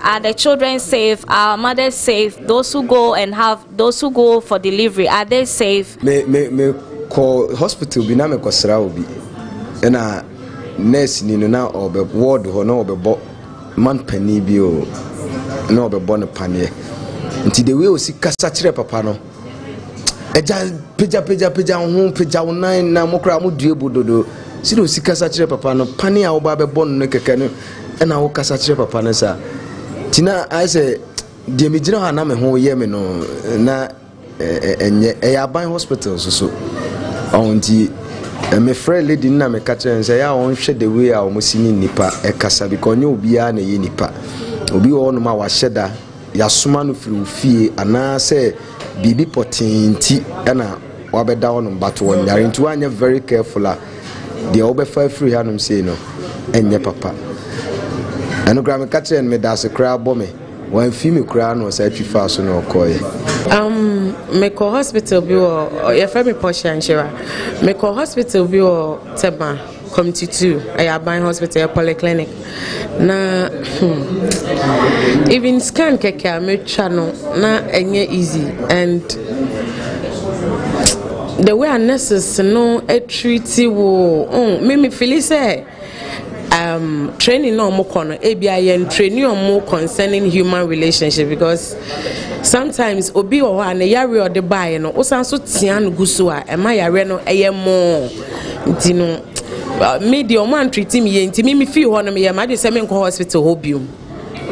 Are the children safe? Are mothers safe? Those who go for delivery, are they safe? Me call hospital bi na me kosra obi. Na nurse ni no na obe ward ho na obe man pani bi o na obe no panie. Nti the way o si kasa kire papa no. Eja peja ho peja wonan na mokra mo due bododo. Si do si kasa kire papa no pani a wo ba be no keke no na wo kasa kire papa no sa. Tina I say de me gina ha na me ho ye me no na enye aban hospital so onti me friend lady na me catch and say ya won hwe the way a o mosini nipa e kasa because onye obi a na ye nipa obi wo no ma wa hyeda ya soma no firi fie ana say bibi potenti na wa be da won but won yare nti anya very careful de obefa free hanum say no enye papa eno gra me catch and me da se kra bo me wan fi me kra no say twifa so no okoye me call hospital bi o ye fa me Portia Nshira me call hospital bi o Tema Community 2 Ayaban Hospital Polyclinic na even scan keke me twa no na enye easy and the way nurses no treat wo me feel say training no more corner ABIN training on more concerning human relationship because sometimes obi o ha na yare o de buy no o san so tia no guso a e ma yare no eye mo ntino me de o man treat me ye ntimi me feel ho no me ye ma de se me nko hospital ho biom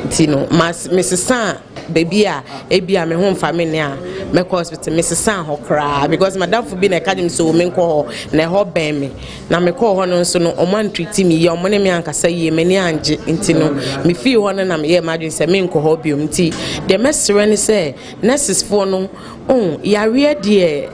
ntino mas Mrs. baby ebia me ho mfa me ne a me ko hospital Mrs. ho kra because madam for be na academy so me nko na ho ben me na me ko ho no so no o man treat me ye o mo ne me ankasa ye me ne anje ntino me feel ho no na me ye ma de se me nko ho biom nti the mesere ne say nurses for no yare de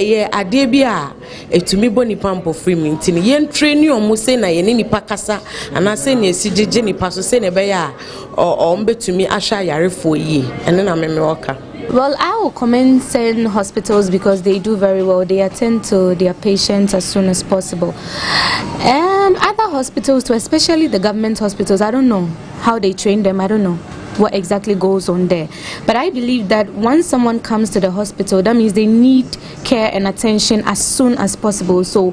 ye ade bia etumi boni pampo free me ntino ye train o mo say na ye ne nipa kasa ana say na esi jeje nipa so say na be ya o mbetumi ahwa yare for ye and then I'm America. Well, I will commend certain hospitals because they do very well. They attend to their patients as soon as possible. Other hospitals, too, especially the government hospitals, I don't know how they train them. I don't know what exactly goes on there. But I believe that once someone comes to the hospital, that means they need care and attention as soon as possible. So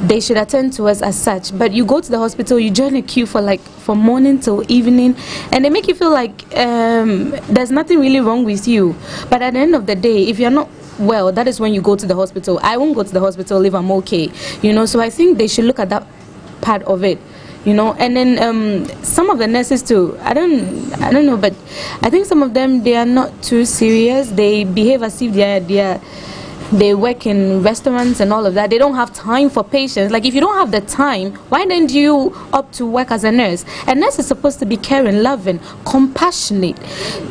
they should attend to us as such. But you go to the hospital, you join a queue from morning till evening, and they make you feel like there's nothing really wrong with you. But at the end of the day, if you're not well, that is when you go to the hospital. I won't go to the hospital if I'm okay, so I think they should look at that part of it, and then some of the nurses too, I don't know, but I think some of them, they are not too serious. They behave as if they work in restaurants and all of that. They don't have time for patients. Like, if you don't have the time, why don't you opt to work as a nurse? A nurse is supposed to be caring, loving, compassionate.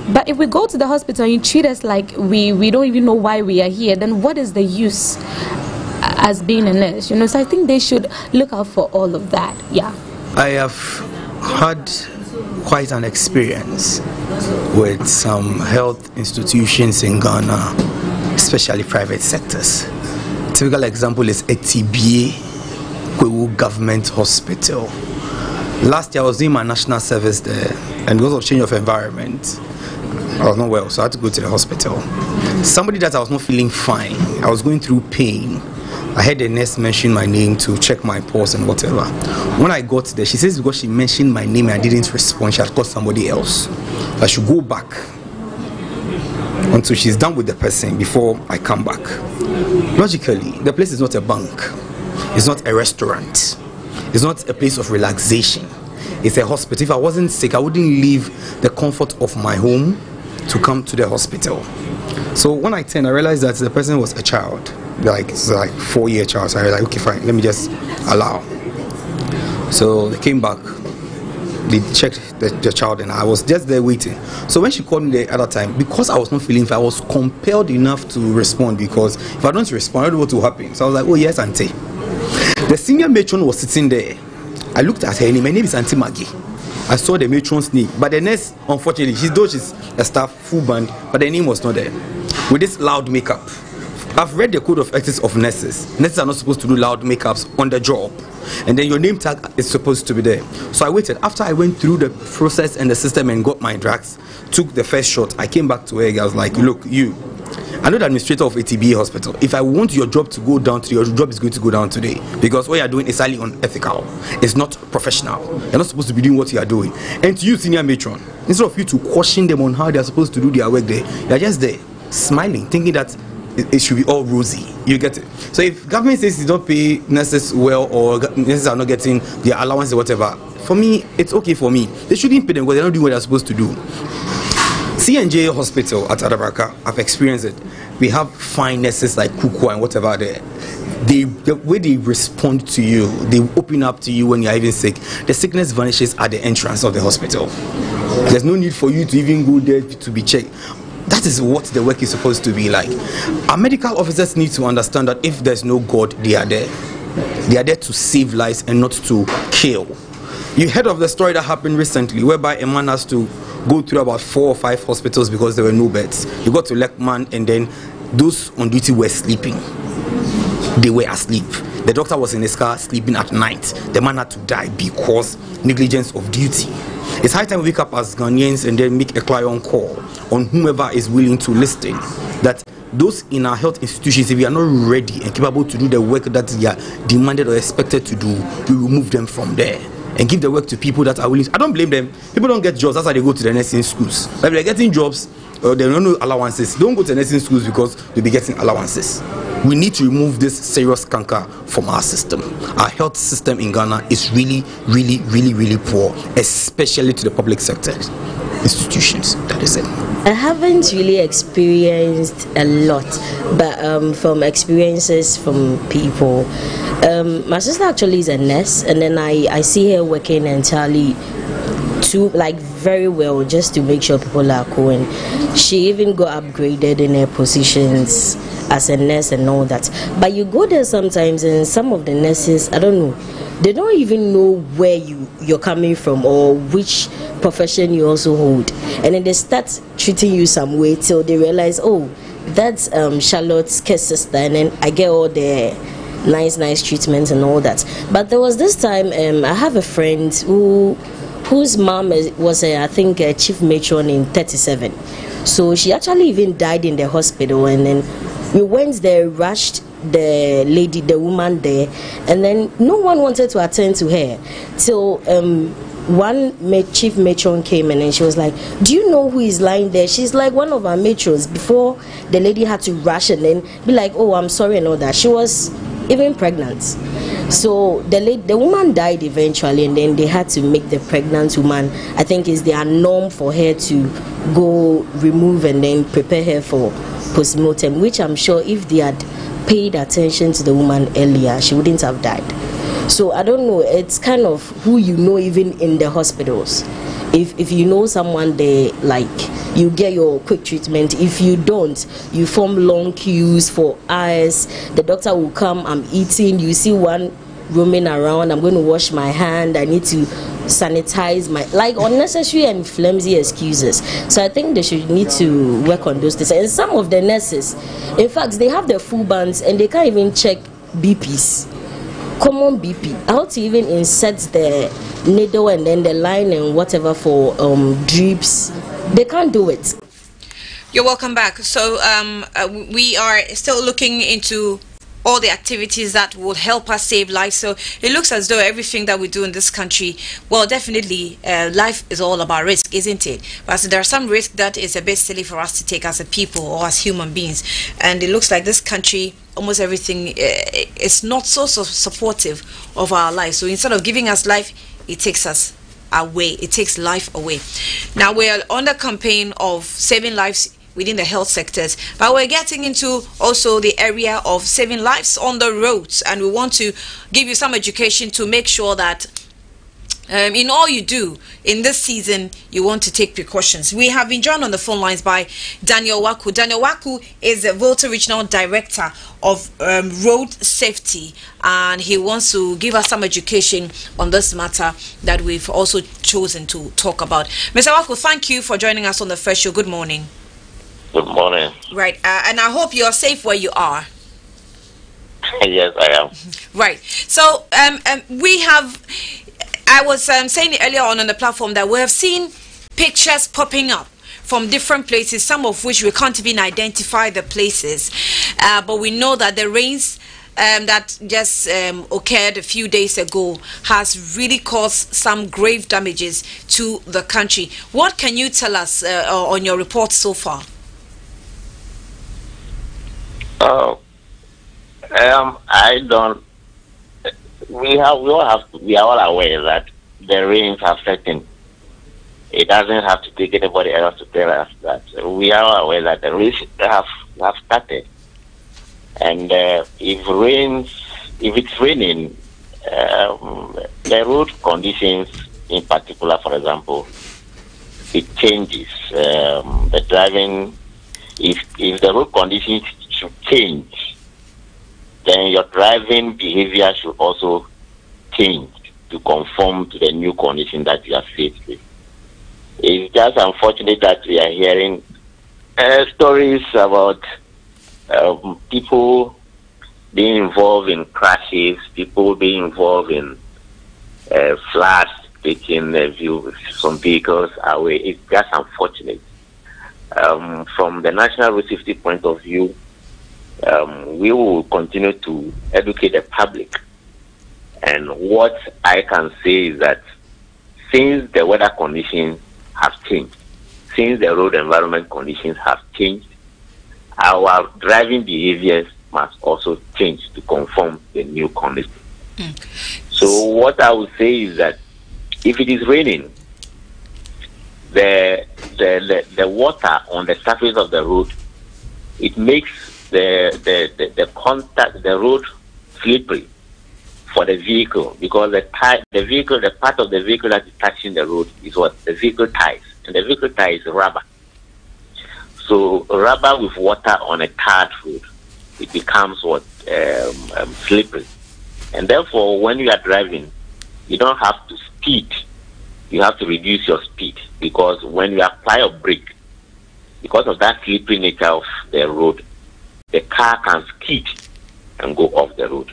But if we go to the hospital and you treat us like we don't even know why we are here, then what is the use as being a nurse? So I think they should look out for all of that. Yeah. I have had quite an experience with some health institutions in Ghana, especially private sectors. Typical example is ATBA Kwewu Government Hospital. Last year I was doing my national service there, and because of change of environment, I was not well, so I had to go to the hospital. Somebody that I was not feeling fine, I was going through pain. I heard the nurse mention my name to check my pulse and whatever. When I got there, she says because she mentioned my name and I didn't respond, she had called somebody else. I should go back until she's done with the person before I come back. Logically, the place is not a bank, it's not a restaurant, it's not a place of relaxation, it's a hospital. If I wasn't sick, I wouldn't leave the comfort of my home to come to the hospital. So when I turned, I realized that the person was a child, like 4-year child. So I was like, okay, fine, let me just allow. So they came back, they checked the child, and I was just there waiting. So when she called me the other time, because I was not feeling fine, I was compelled enough to respond, because if I don't respond, I don't know what will happen. So I was like, oh yes, auntie. The senior matron was sitting there. I looked at her name. My name is Auntie Maggie. I saw the matron's name, but the nurse, unfortunately, she's a staff, full band, but the name was not there. With this loud makeup, I've read the code of ethics of nurses. Nurses are not supposed to do loud makeups on the job, and then your name tag is supposed to be there. So I waited. After I went through the process and the system and got my drugs, took the first shot, I came back to her. I was like, look, you, I know the administrator of ATBA hospital. If I want your job to go down today, your job is going to go down today, because what you're doing is highly unethical. It's not professional. You're not supposed to be doing what you are doing. And to you, senior matron, instead of you to caution them on how they're supposed to do their work there, you're just there smiling, thinking that it should be all rosy. You get it? So if government says you don't pay nurses well, or nurses are not getting their allowance or whatever, for me, it's okay for me. They shouldn't pay them because they're not doing what they're supposed to do. C&J Hospital at Adabraka, I've experienced it. We have fine nurses like Kukwa and whatever there. The way they respond to you, they open up to you when you're even sick. The sickness vanishes at the entrance of the hospital. There's no need for you to even go there to be checked. That is what the work is supposed to be like. Our medical officers need to understand that if there's no God, they are there. They are there to save lives and not to kill. You heard of the story that happened recently, whereby a man has to go through about 4 or 5 hospitals because there were no beds. You got to Lekman, and then those on duty were sleeping. They were asleep. The doctor was in his car sleeping at night. The man had to die because negligence of duty. It's high time we wake up as Ghanaians and then make a client call on whomever is willing to listen, that those in our health institutions, if we are not ready and capable to do the work that they are demanded or expected to do, we remove them from there and give the work to people that are willing. I don't blame them. People don't get jobs, that's why they go to the nursing schools. But if they're getting jobs, there are no allowances, don't go to the nursing schools because you'll be getting allowances. We need to remove this serious canker from our system. Our health system in Ghana is really, really, really, really poor, especially to the public sector institutions. That is it. I haven't really experienced a lot, but from experiences from people, my sister actually is a nurse, and then I see her working entirely very well, just to make sure people are cool. And she even got upgraded in her positions as a nurse and all that. But you go there sometimes, and some of the nurses, I don't know, they don't even know where you're coming from or which profession you also hold, and then they start treating you some way till they realize, oh, that's Charlotte's care sister, and then I get all the nice treatments and all that. But there was this time, I have a friend whose mom was I think a chief matron in 37, so she actually even died in the hospital. And then we went there, rushed the woman there, and then no one wanted to attend to her till one chief matron came in, and she was like, do you know who is lying there? She's like one of our matrons. Before the lady had to rush and then be like, oh, I'm sorry and all that. She was even pregnant. So the woman died eventually, and then they had to make the pregnant woman, I think it's their norm for her to go remove and then prepare her for postmortem, which I'm sure if they had paid attention to the woman earlier, she wouldn't have died. So I don't know, it's kind of who you know even in the hospitals. If you know someone there, like, you get your quick treatment. If you don't, you form long queues for hours. The doctor will come, I'm eating, you see one roaming around, I'm going to wash my hand, I need to sanitize my, like, unnecessary and flimsy excuses. So I think they should need to work on those things. And some of the nurses, in fact, they have their full bands and they can't even check BPs, common BP. How to even insert the needle and then the line and whatever for drips. They can't do it. You're welcome back. So we are still looking into all the activities that will help us save lives. So it looks as though everything that we do in this country, well, definitely life is all about risk, isn't it? But there are some risk that is a bit silly for us to take as a people or as human beings. And it looks like this country, almost everything is not so supportive of our lives. So instead of giving us life, it takes us away. It takes life away. Now we're on the campaign of saving lives within the health sectors, but we're getting into also the area of saving lives on the roads, and we want to give you some education to make sure that in all you do in this season, you want to take precautions. We have been joined on the phone lines by Daniel Waku. Daniel Waku is the Volta Regional Director of Road Safety, and he wants to give us some education on this matter that we've also chosen to talk about. Mr. Waku, thank you for joining us on the first show. Good morning. Good morning. Right, and I hope you're safe where you are. Yes, I am. Right. So we have. I was saying it earlier on the platform that we have seen pictures popping up from different places, some of which we can't even identify the places, but we know that the rains that just occurred a few days ago has really caused some grave damages to the country. What can you tell us on your report so far? I don't. We are all aware that the rains are setting. It doesn't have to take anybody else to tell us that. We are aware that the rains have started, and if it's raining, the road conditions, in particular, for example, it changes. The driving, if the road conditions should change, then your driving behavior should also change to conform to the new condition that you are faced with. It's just unfortunate that we are hearing stories about people being involved in crashes, people being involved in floods, taking some vehicles away. It's just unfortunate. From the national road safety point of view, we will continue to educate the public. And what I can say is that since the weather conditions have changed, since the road environment conditions have changed, our driving behaviors must also change to conform the new condition. So what I would say is that if it is raining, the water on the surface of the road, it makes the contact, the road slippery for the vehicle, because the part of the vehicle that is touching the road is what the vehicle tires, and the vehicle tire is rubber. So rubber with water on a tarred road, it becomes what slippery, and therefore when you are driving, you don't have to speed. You have to reduce your speed, because when you apply a brake, because of that slippery nature of the road, the car can skid and go off the road,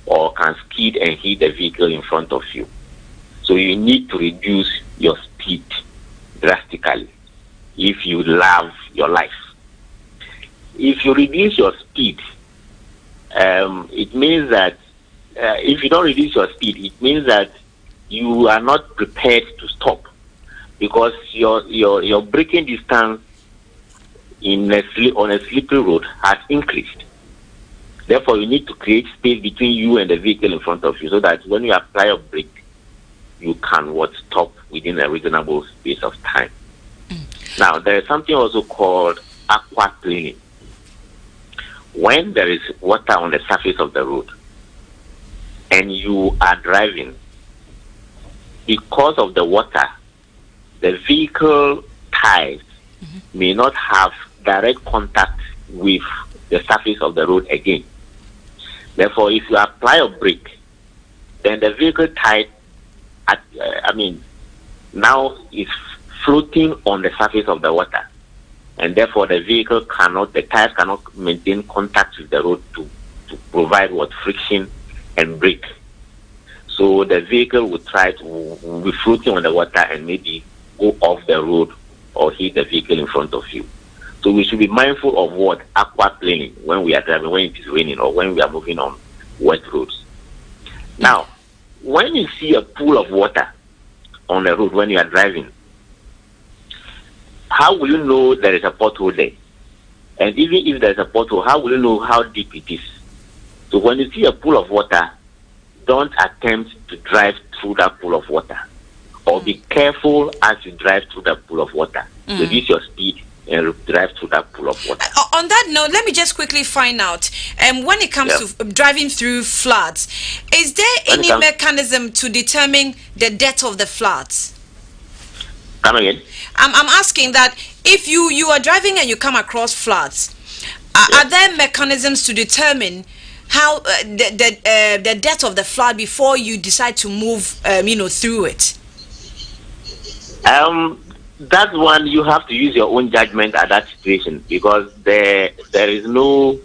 or can skid and hit the vehicle in front of you. So you need to reduce your speed drastically if you love your life. If you reduce your speed, it means that if you don't reduce your speed, it means that you are not prepared to stop, because your braking distance on a slippery road has increased. Therefore, you need to create space between you and the vehicle in front of you, so that when you apply a brake, you can stop within a reasonable space of time. Now, there is something also called aquaplaning. When there is water on the surface of the road and you are driving, because of the water, the vehicle tires may not have direct contact with the surface of the road again. Therefore, if you apply a brake, then the vehicle tire, now is floating on the surface of the water, and therefore the tires cannot maintain contact with the road to provide friction and brake. So the vehicle will be floating on the water and maybe go off the road or hit the vehicle in front of you. So we should be mindful of aquaplaning when we are driving, when it is raining, or when we are moving on wet roads. Now, when you see a pool of water on the road when you are driving, how will you know there is a pothole there? And even if there is a pothole, how will you know how deep it is? So when you see a pool of water, don't attempt to drive through that pool of water, or be careful as you drive through that pool of water. Reduce your speed and drive through that pool of water. On that note, let me just quickly find out, when it comes to driving through floods, is there any mechanism to determine the depth of the floods? Come again? I'm asking that if you are driving and you come across floods, are there mechanisms to determine how the depth of the flood before you decide to move through it? that one you have to use your own judgment at that situation, because there is no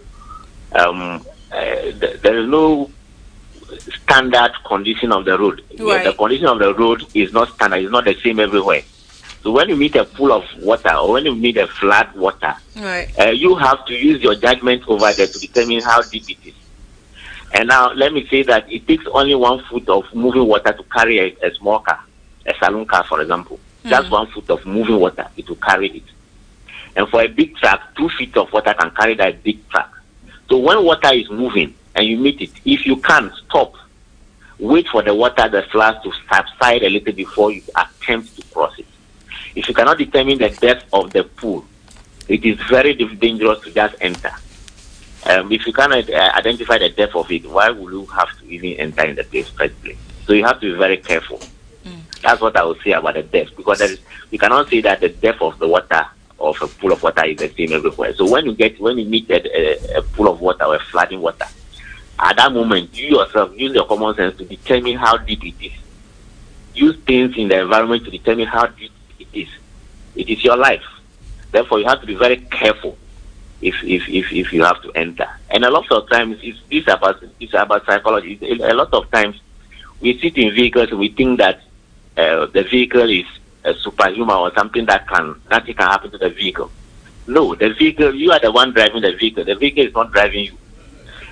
standard condition of the road. Right. The condition of the road is not standard. It's not the same everywhere. So when you meet a pool of water or when you meet a flat water, right, you have to use your judgment over there to determine how deep it is. And now let me say that it takes only 1 foot of moving water to carry a small car, a saloon car, for example. Just 1 foot of moving water, it will carry it. And for a big truck, 2 feet of water can carry that big truck. So when water is moving and you meet it, if you can stop, wait for the water, the floods to subside a little before you attempt to cross it. If you cannot determine the depth of the pool, it is very dangerous to just enter. If you cannot identify the depth of it, why would you have to even enter in the first place? So you have to be very careful. That's what I would say about the depth, because you cannot say that the depth of the water of a pool of water is the same everywhere. So when you meet a pool of water or a flooding water, at that moment, you yourself use your common sense to determine how deep it is. Use things in the environment to determine how deep it is. It is your life. Therefore, you have to be very careful if you have to enter. And a lot of times, it's about psychology. A lot of times, we sit in vehicles and we think that the vehicle is a superhuman or something nothing can happen to the vehicle. No, the vehicle, you are the one driving the vehicle. The vehicle is not driving you.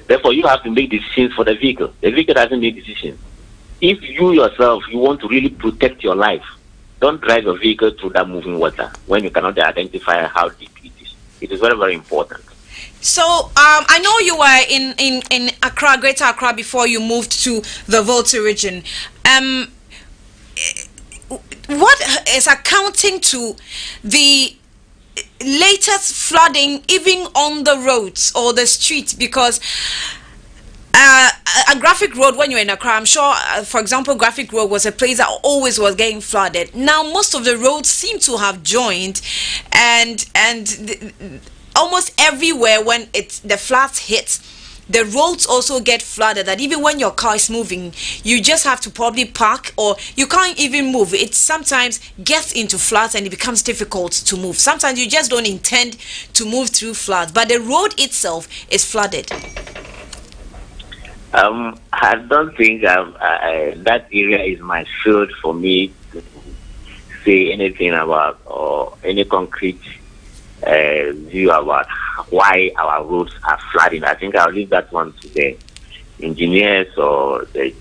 Therefore, you have to make decisions for the vehicle. The vehicle doesn't make decisions. If you yourself, you want to really protect your life, don't drive your vehicle through that moving water when you cannot identify how deep it is. It is very, very important. So I know you were in Accra, Greater Accra, before you moved to the Volta region. What is accounting to the latest flooding, even on the roads or the streets? Because a Graphic Road, when you're in Accra, I'm sure, for example, Graphic Road was a place that always was getting flooded. Now most of the roads seem to have joined, and almost everywhere when the floods hit, the roads also get flooded, that even when your car is moving, you just have to probably park, or you can't even move. It sometimes gets into floods and it becomes difficult to move. Sometimes you just don't intend to move through floods, but the road itself is flooded. I don't think that area is my field for me to say anything about, or any concrete view about why our roads are flooding. I think I'll leave that one to the engineers or the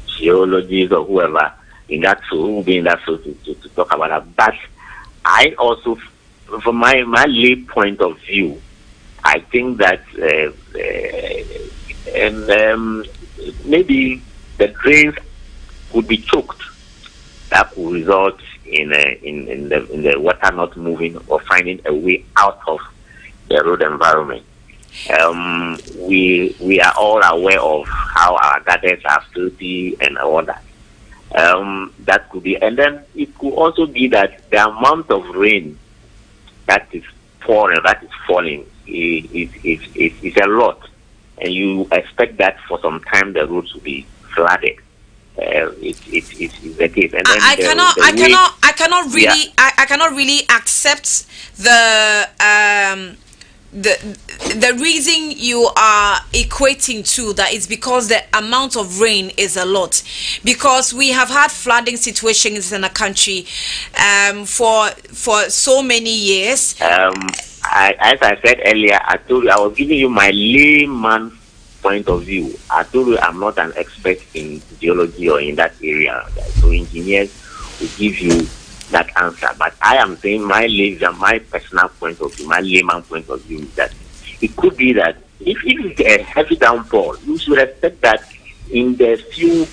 geologists or whoever in that field, who will be in that field to talk about that. But I also, from my lay point of view, I think that maybe the drains could be choked. That could result in the water not moving or finding a way out of the road environment. We are all aware of how our gardens are filthy and all that. That could be, and then it could also be that the amount of rain that is falling is a lot, and you expect that for some time the roads will be flooded. It's the case. And then I cannot really accept the reason you are equating to that is because the amount of rain is a lot, because we have had flooding situations in the country for so many years. As I said earlier, I told you I was giving you my layman point of view. I told you I'm not an expert in geology or in that area, so engineers will give you that answer. But I am saying my personal point of view, my layman point of view is that it could be that if it's a heavy downpour, you should expect that in the few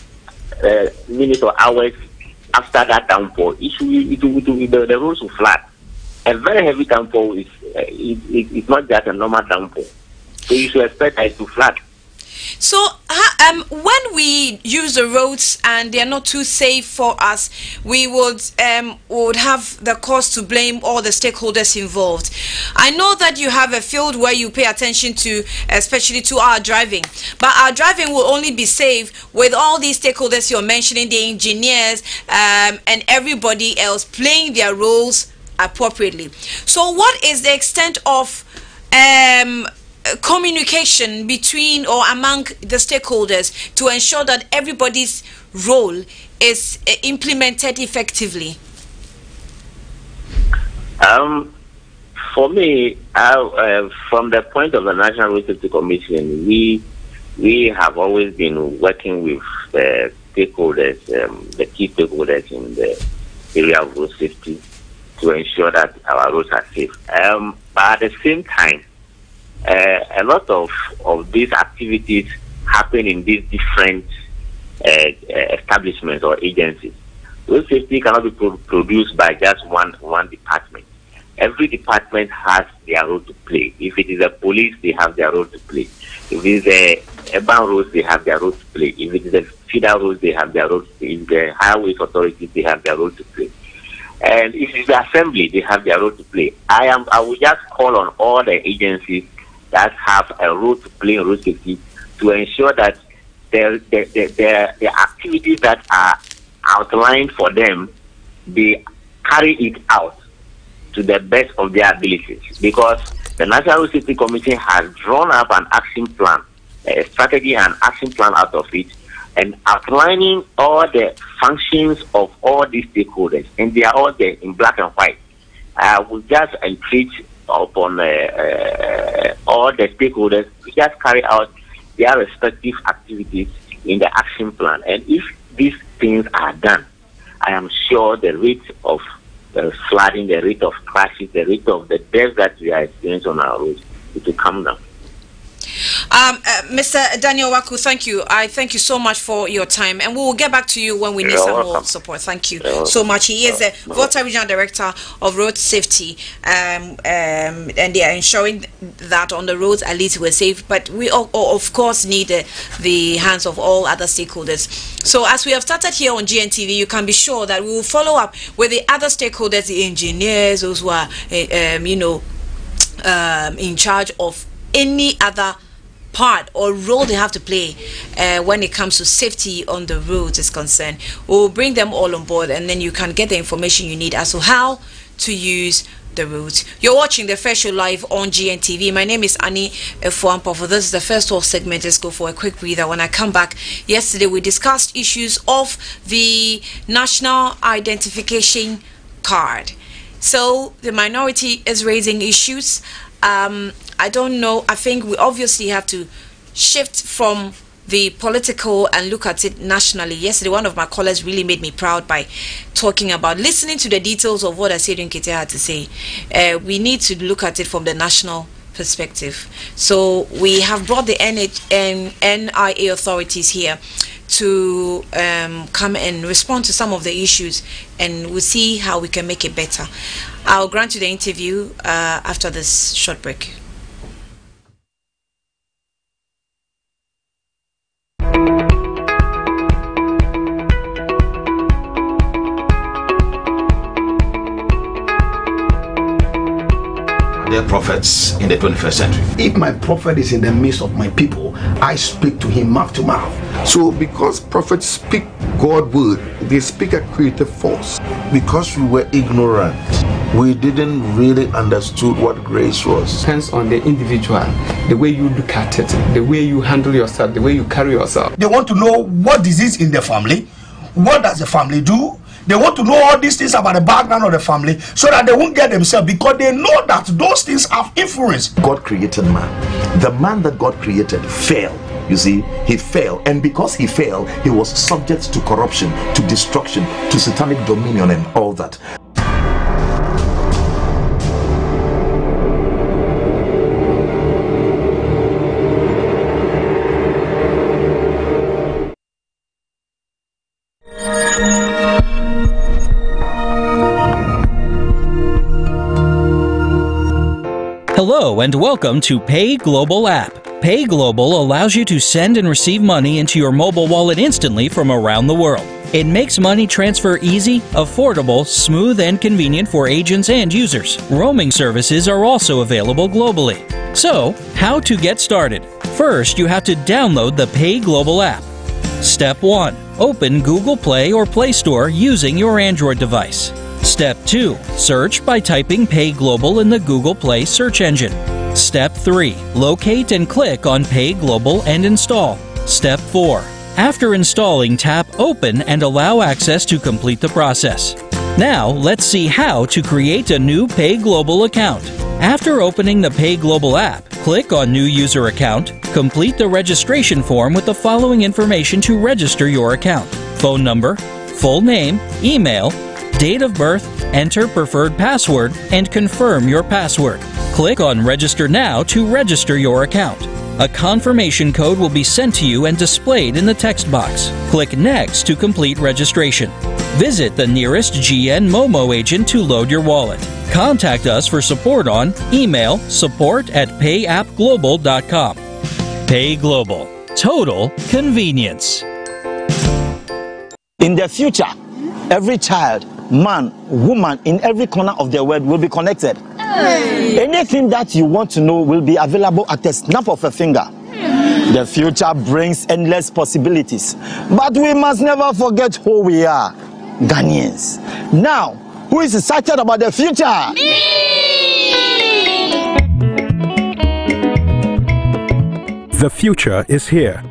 minutes or hours after that downpour, the roads will flood. A very heavy downpour is not just a normal downpour, so you should expect it to flood. So When we use the roads and they are not too safe for us, we would have the cause to blame all the stakeholders involved. I know that you have a field where you pay attention to, especially to our driving, but our driving will only be safe with all these stakeholders you're mentioning, the engineers and everybody else playing their roles appropriately. So what is the extent of communication between or among the stakeholders to ensure that everybody's role is implemented effectively? For me, from the point of the National Road Safety Commission, we have always been working with the stakeholders, the key stakeholders in the area of road safety to ensure that our roads are safe. But at the same time, a lot of these activities happen in these different establishments or agencies. Road safety cannot be produced by just one department. Every department has their role to play. If it is the police, they have their role to play. If it is the urban roads, they have their role to play. If it is the feeder roads, they have their role to play. If the highways authorities, they have their role to play. And if it's the assembly, they have their role to play. I will just call on all the agencies that have a role to play in road safety to ensure that the activities that are outlined for them, they carry it out to the best of their abilities. Because the National Road Safety Commission has drawn up an action plan, a strategy and action plan out of it, and outlining all the functions of all these stakeholders, and they are all there in black and white. I will just entreat upon all the stakeholders to just carry out their respective activities in the action plan. And if these things are done, I am sure the rate of flooding, the rate of crashes, the rate of the deaths that we are experiencing on our roads, it will come down. Mr. Daniel Waku, thank you. I thank you so much for your time, and we will get back to you when we need some more support. Thank you so much. He is the Volta Regional Director of Road Safety, and they are ensuring that on the roads at least we're safe. But we of course need the hands of all other stakeholders. So as we have started here on Gntv, you can be sure that we will follow up with the other stakeholders, the engineers, those who are in charge of any other part or role they have to play when it comes to safety on the roads is concerned. We'll bring them all on board, and then you can get the information you need as to how to use the roads. You're watching the First Show live on Gntv. My name is Annie Fuampo. For this is the first whole segment. Let's go for a quick breather. When I come back, yesterday we discussed issues of the National Identification Card. So the minority is raising issues. I don't know. I think we obviously have to shift from the political and look at it nationally. Yesterday, one of my callers really made me proud by talking about listening to the details of what Asiedu Nkete had to say. We need to look at it from the national perspective. So we have brought the NIA authorities here to come and respond to some of the issues, and we'll see how we can make it better. I'll grant you the interview after this short break. They're prophets in the 21st century. If my prophet is in the midst of my people, I speak to him mouth to mouth. So because prophets speak God's word, they speak a creative force. Because we were ignorant, we didn't really understood what grace was. Depends on the individual, the way you look at it, the way you handle yourself, the way you carry yourself. They want to know what disease in the family, what does the family do. They want to know all these things about the background of the family so that they won't get themselves, because they know that those things have influence. God created man. The man that God created fell. You see, he fell, and because he fell, he was subject to corruption, to destruction, to satanic dominion and all that. Hello and welcome to Pay Global App. Pay Global allows you to send and receive money into your mobile wallet instantly from around the world. It makes money transfer easy, affordable, smooth, and convenient for agents and users. Roaming services are also available globally. So, how to get started? First, you have to download the Pay Global app. Step 1. Open Google Play or Play Store using your Android device. Step 2. Search by typing Pay Global in the Google Play search engine. Step 3. Locate and click on Pay Global and install. Step 4. After installing, tap Open and allow access to complete the process. Now, let's see how to create a new Pay Global account. After opening the Pay Global app, click on New User Account. Complete the registration form with the following information to register your account: phone number, full name, email, date of birth, enter preferred password, and confirm your password. Click on Register Now to register your account. A confirmation code will be sent to you and displayed in the text box. Click Next to complete registration. Visit the nearest GN Momo agent to load your wallet. Contact us for support on email support@payappglobal.com. Pay Global. Total convenience. In the future, every child, man, woman in every corner of the world will be connected. Anything that you want to know will be available at the snap of a finger. The future brings endless possibilities, but we must never forget who we are, Ghanaians. Now, who is excited about the future? The future is here.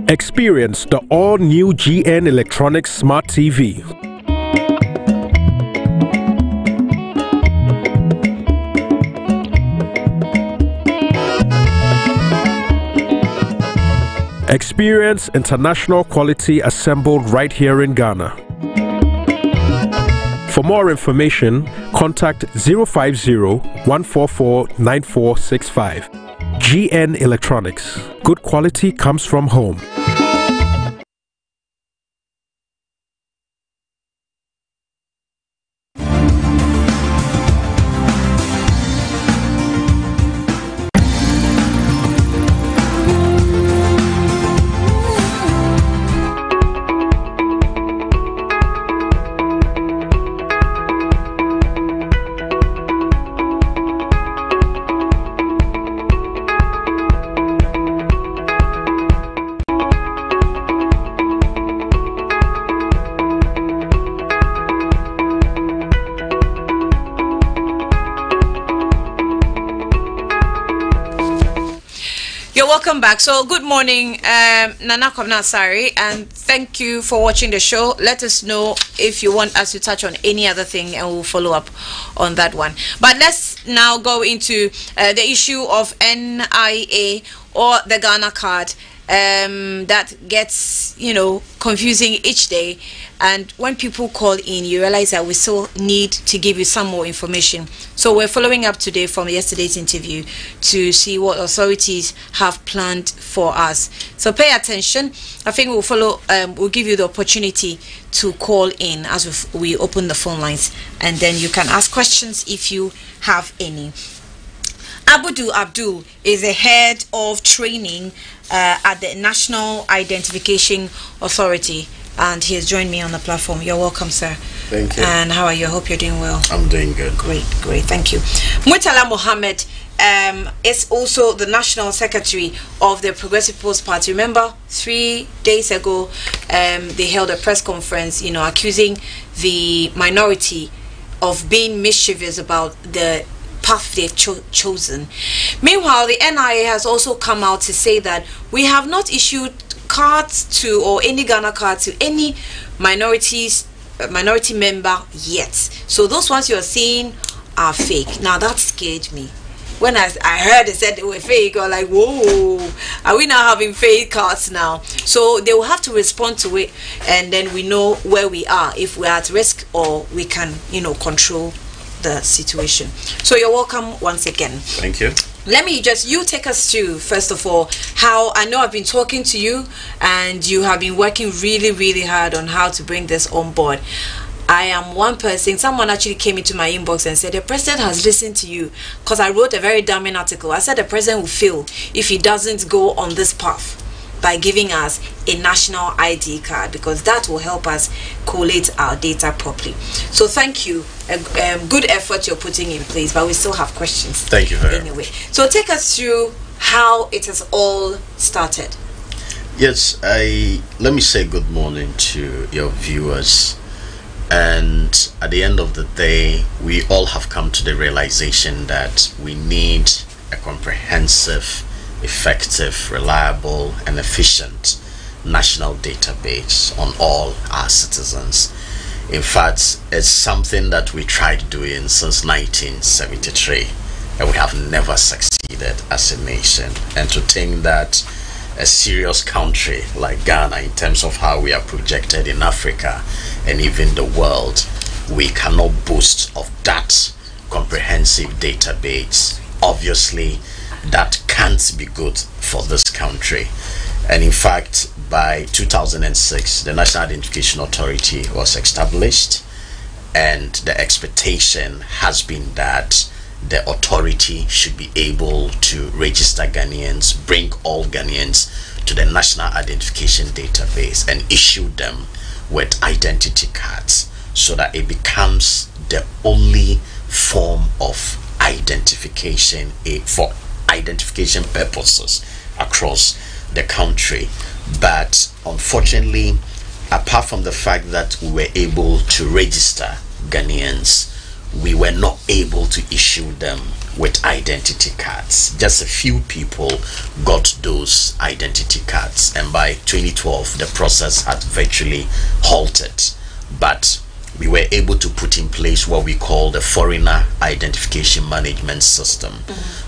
Experience the all-new GN Electronics Smart TV. Experience international quality assembled right here in Ghana. For more information, contact 050-144-9465. GN Electronics. Good quality comes from home. Welcome back. So good morning, Nana Komnasari, and thank you for watching the show. Let us know if you want us to touch on any other thing and we'll follow up on that one. But let's now go into the issue of NIA or the Ghana card. That gets, confusing each day, and when people call in, you realize that we still need to give you some more information. So we're following up today from yesterday's interview to see what authorities have planned for us. So pay attention. I think we'll give you the opportunity to call in as we open the phone lines, and then you can ask questions if you have any. Abudu Abdul is the head of training at the National Identification Authority, and he has joined me on the platform. You're welcome, sir. Thank you. And how are you? I hope you're doing well. I'm doing good. Great, thank you. Murtala Mohammed is also the National Secretary of the Progressive People's Party. Remember, 3 days ago, they held a press conference, accusing the minority of being mischievous about the path they've chosen. Meanwhile, the NIA has also come out to say that we have not issued cards to, or any Ghana card to any minority member yet. So those ones you're seeing are fake. Now that scared me. When I heard they said they were fake, I was like, whoa, are we now having fake cards now? So they will have to respond to it, and then we know where we are, if we're at risk or we can, control the situation. So you're welcome once again. Thank you. Let me you take us through, first of all, how I know I've been talking to you and you have been working really, really hard on how to bring this on board. I am one person. Someone actually came into my inbox and said the president has listened to you, because I wrote a very damning article. I said the president will fail if he doesn't go on this path by giving us a national ID card, because that will help us collate our data properly. So thank you. Good effort you're putting in place, but we still have questions. Thank you very much. So take us through how it has all started. Yes, let me say good morning to your viewers. And at the end of the day, we all have come to the realization that we need a comprehensive, effective, reliable, and efficient national database on all our citizens. In fact, it's something that we tried doing since 1973, and we have never succeeded as a nation. And to think that a serious country like Ghana, in terms of how we are projected in Africa and even the world, we cannot boast of that comprehensive database. Obviously, that can't be good for this country. And in fact, by 2006, the National Identification Authority was established, and the expectation has been that the authority should be able to register Ghanaians, bring all Ghanaians to the National Identification Database and issue them with identity cards, so that it becomes the only form of identification for identification purposes across the country. But unfortunately, apart from the fact that we were able to register Ghanaians, we were not able to issue them with identity cards. Just a few people got those identity cards, and by 2012 the process had virtually halted. But we were able to put in place what we call the Foreigner Identification Management System.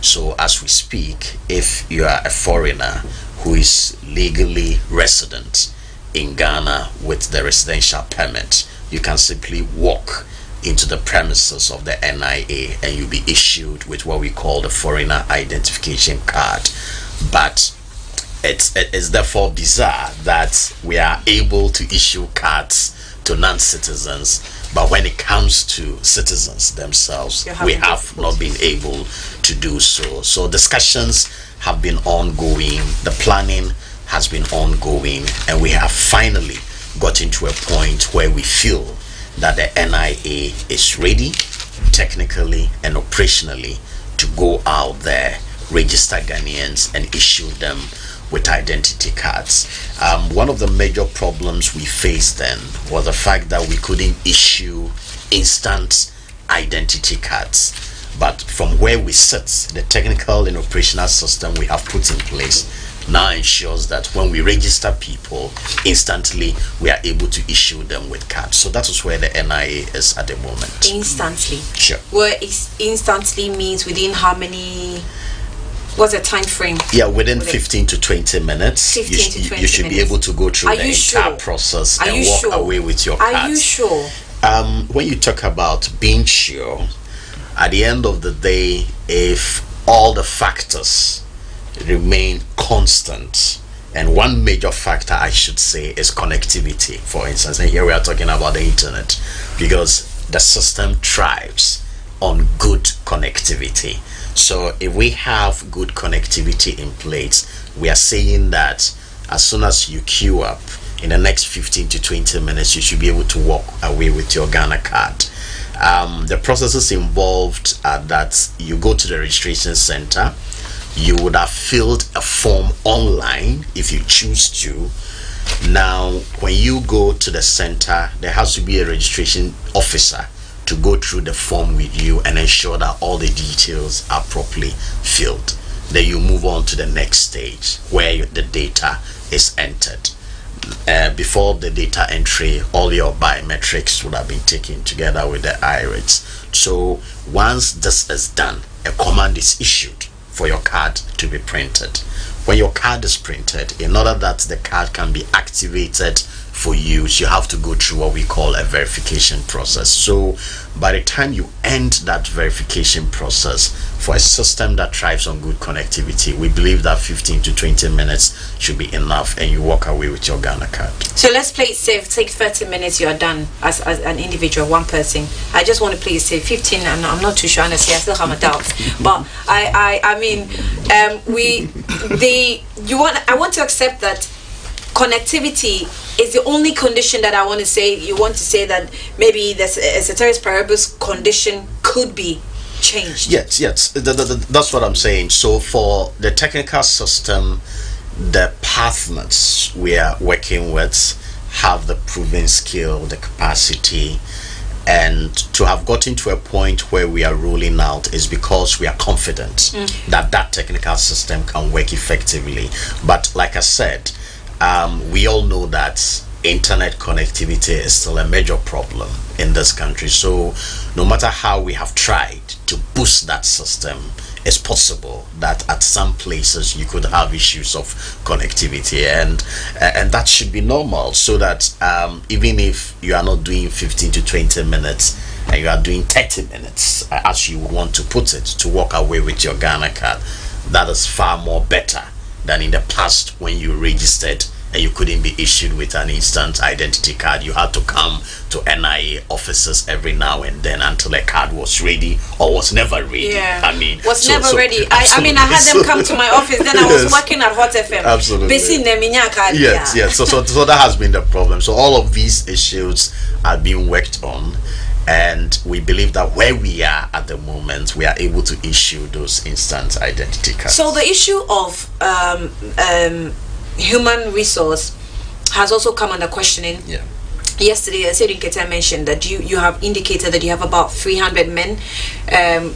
So as we speak, if you are a foreigner who is legally resident in Ghana with the residential permit, you can simply walk into the premises of the NIA and you'll be issued with what we call the Foreigner Identification Card. But it is therefore bizarre that we are able to issue cards to non-citizens, but when it comes to citizens themselves, we have not been able to do so. So discussions have been ongoing, the planning has been ongoing, and we have finally gotten to a point where we feel that the NIA is ready technically and operationally to go out there, register Ghanaians and issue them with identity cards. One of the major problems we faced then was the fact that we couldn't issue instant identity cards. But from where we sit, the technical and operational system we have put in place now ensures that when we register people, instantly we are able to issue them with cards. So that is where the NIA is at the moment. Instantly? Sure. Where instantly means within how many... What's the time frame? Yeah, within 15 to 20 minutes, you should be able to go through the entire process and walk away with your cards. Are you sure? When you talk about being sure, at the end of the day, if all the factors remain constant, and one major factor I should say is connectivity, for instance, and here we are talking about the internet, because the system thrives on good connectivity. So if we have good connectivity in place, we are saying that as soon as you queue up, in the next 15 to 20 minutes, you should be able to walk away with your Ghana card. The processes involved are that you go to the registration center, you would have filled a form online if you choose to. Now, when you go to the center, there has to be a registration officer to go through the form with you and ensure that all the details are properly filled. Then you move on to the next stage where the data is entered. Before the data entry, all your biometrics would have been taken together with the iris. So once this is done, a command is issued for your card to be printed. When your card is printed, in order that the card can be activated for use, you have to go through what we call a verification process. So by the time you end that verification process for a system that thrives on good connectivity, we believe that 15 to 20 minutes should be enough, and you walk away with your Ghana card. So let's play it safe. Take 30 minutes, you are done as an individual, one person. I just want to play it safe. 15, I'm not too sure, honestly, I still have my doubts. But I mean, I want to accept that connectivity is the only condition that I want to say. You want to say that maybe this ceteris paribus condition could be changed. Yes, that's what I'm saying. So for the technical system, the pathmates we are working with have the proven skill, the capacity, and to have gotten to a point where we are rolling out is because we are confident that that technical system can work effectively. But like I said, we all know that internet connectivity is still a major problem in this country. So no matter how we have tried to boost that system, it's possible that at some places you could have issues of connectivity, and that should be normal, so that even if you are not doing 15 to 20 minutes and you are doing 30 minutes, as you would want to put it, to walk away with your Ghana card, that is far more better than in the past when you registered and you couldn't be issued with an instant identity card. You had to come to NIA offices every now and then until a card was ready, or was never ready. Yeah. I mean, never ready. I mean, I had them come to my office, then I was working at Hot FM. Absolutely. Yes. So that has been the problem. So all of these issues are being worked on, and we believe that where we are at the moment, we are able to issue those instant identity cards. So the issue of human resource has also come under questioning. Yeah. Yesterday, Sedin Keta mentioned that you have indicated that you have about 300 men,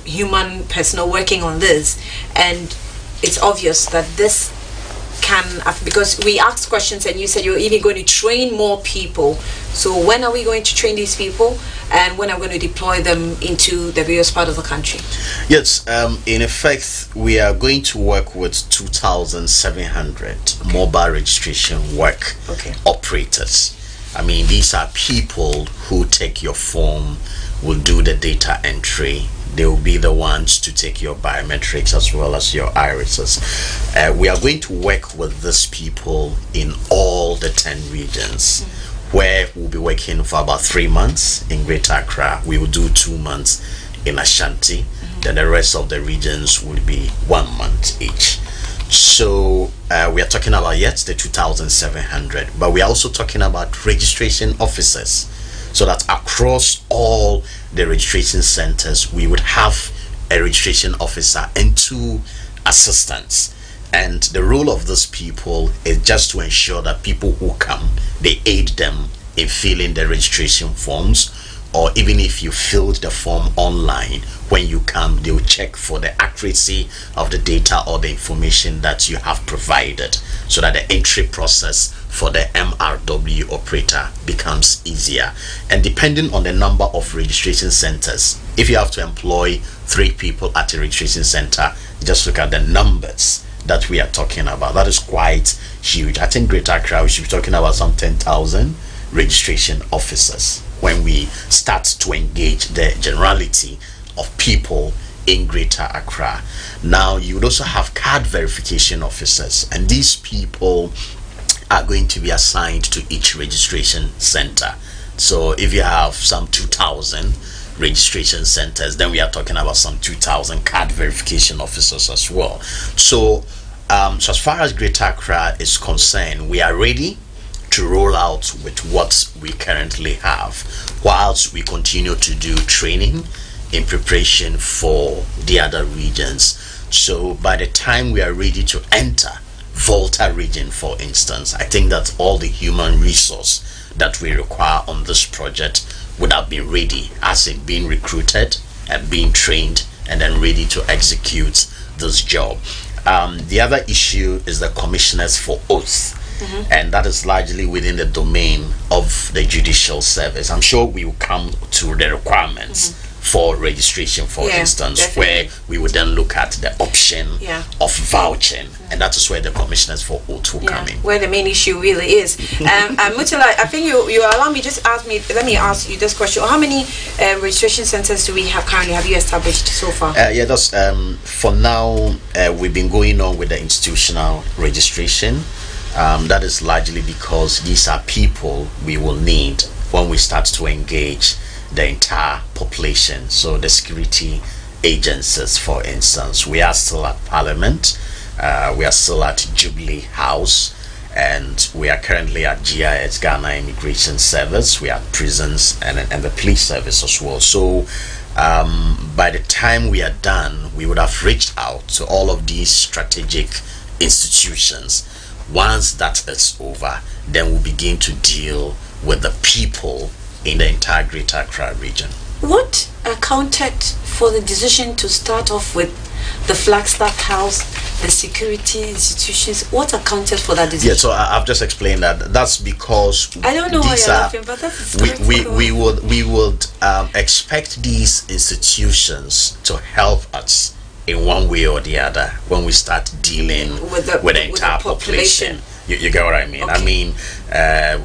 human personnel working on this, and it's obvious that this can, because we asked questions and you said you're even going to train more people. So when are we going to train these people, and when are we going to deploy them into the various parts of the country? Yes, in effect, we are going to work with 2,700 mobile registration work operators. I mean, these are people who take your form, will do the data entry. They will be the ones to take your biometrics as well as your irises. We are going to work with these people in all the 10 regions, where we'll be working for about 3 months in Greater Accra. We will do 2 months in Ashanti. Then the rest of the regions will be 1 month each. So we are talking about, yes, the 2,700, but we are also talking about registration officers, so that across all the registration centers we would have a registration officer and 2 assistants. And the role of those people is just to ensure that people who come, they aid them in filling the registration forms, or even if you filled the form online, when you come, they'll check for the accuracy of the data or the information that you have provided, so that the entry process for the MRW operator becomes easier. And depending on the number of registration centers, if you have to employ 3 people at a registration center, just look at the numbers that we are talking about. That is quite huge. I think Greater Accra, we should be talking about some 10,000 registration officers when we start to engage the generality of people in Greater Accra. Now, you would also have card verification officers, and these people are going to be assigned to each registration center. So if you have some 2,000 registration centers, then we are talking about some 2,000 card verification officers as well. So so as far as Greater Accra is concerned, we are ready to roll out with what we currently have, whilst we continue to do training in preparation for the other regions. So by the time we are ready to enter Volta region, for instance, I think that all the human resource that we require on this project would have been ready, as in being recruited and being trained and then ready to execute this job. The other issue is the commissioners for oath. And that is largely within the domain of the judicial service. I'm sure we will come to the requirements for registration, for instance, definitely. Where we would then look at the option of vouching, and that is where the commissioners for oath will come in. Where the main issue really is. Mutala, I think you allow me, let me ask you this question. How many registration centers do we have currently? Have you established so far? That's for now. We've been going on with the institutional registration. That is largely because these are people we will need when we start to engage the entire population. So the security agencies, for instance, we are still at Parliament, we are still at Jubilee House, and we are currently at GIS, Ghana Immigration Service. We are at prisons and the police service as well. So by the time we are done, we would have reached out to all of these strategic institutions. Once that is over, then we'll begin to deal with the people in the entire Greater Accra region. What accounted for the decision to start off with the Flagstaff House, the security institutions? What accounted for that decision? Yeah, so I've just explained that. That's because I don't know why you're laughing, but that's we would expect these institutions to help us in one way or the other when we start dealing with the entire population. You get what I mean? Okay. I mean,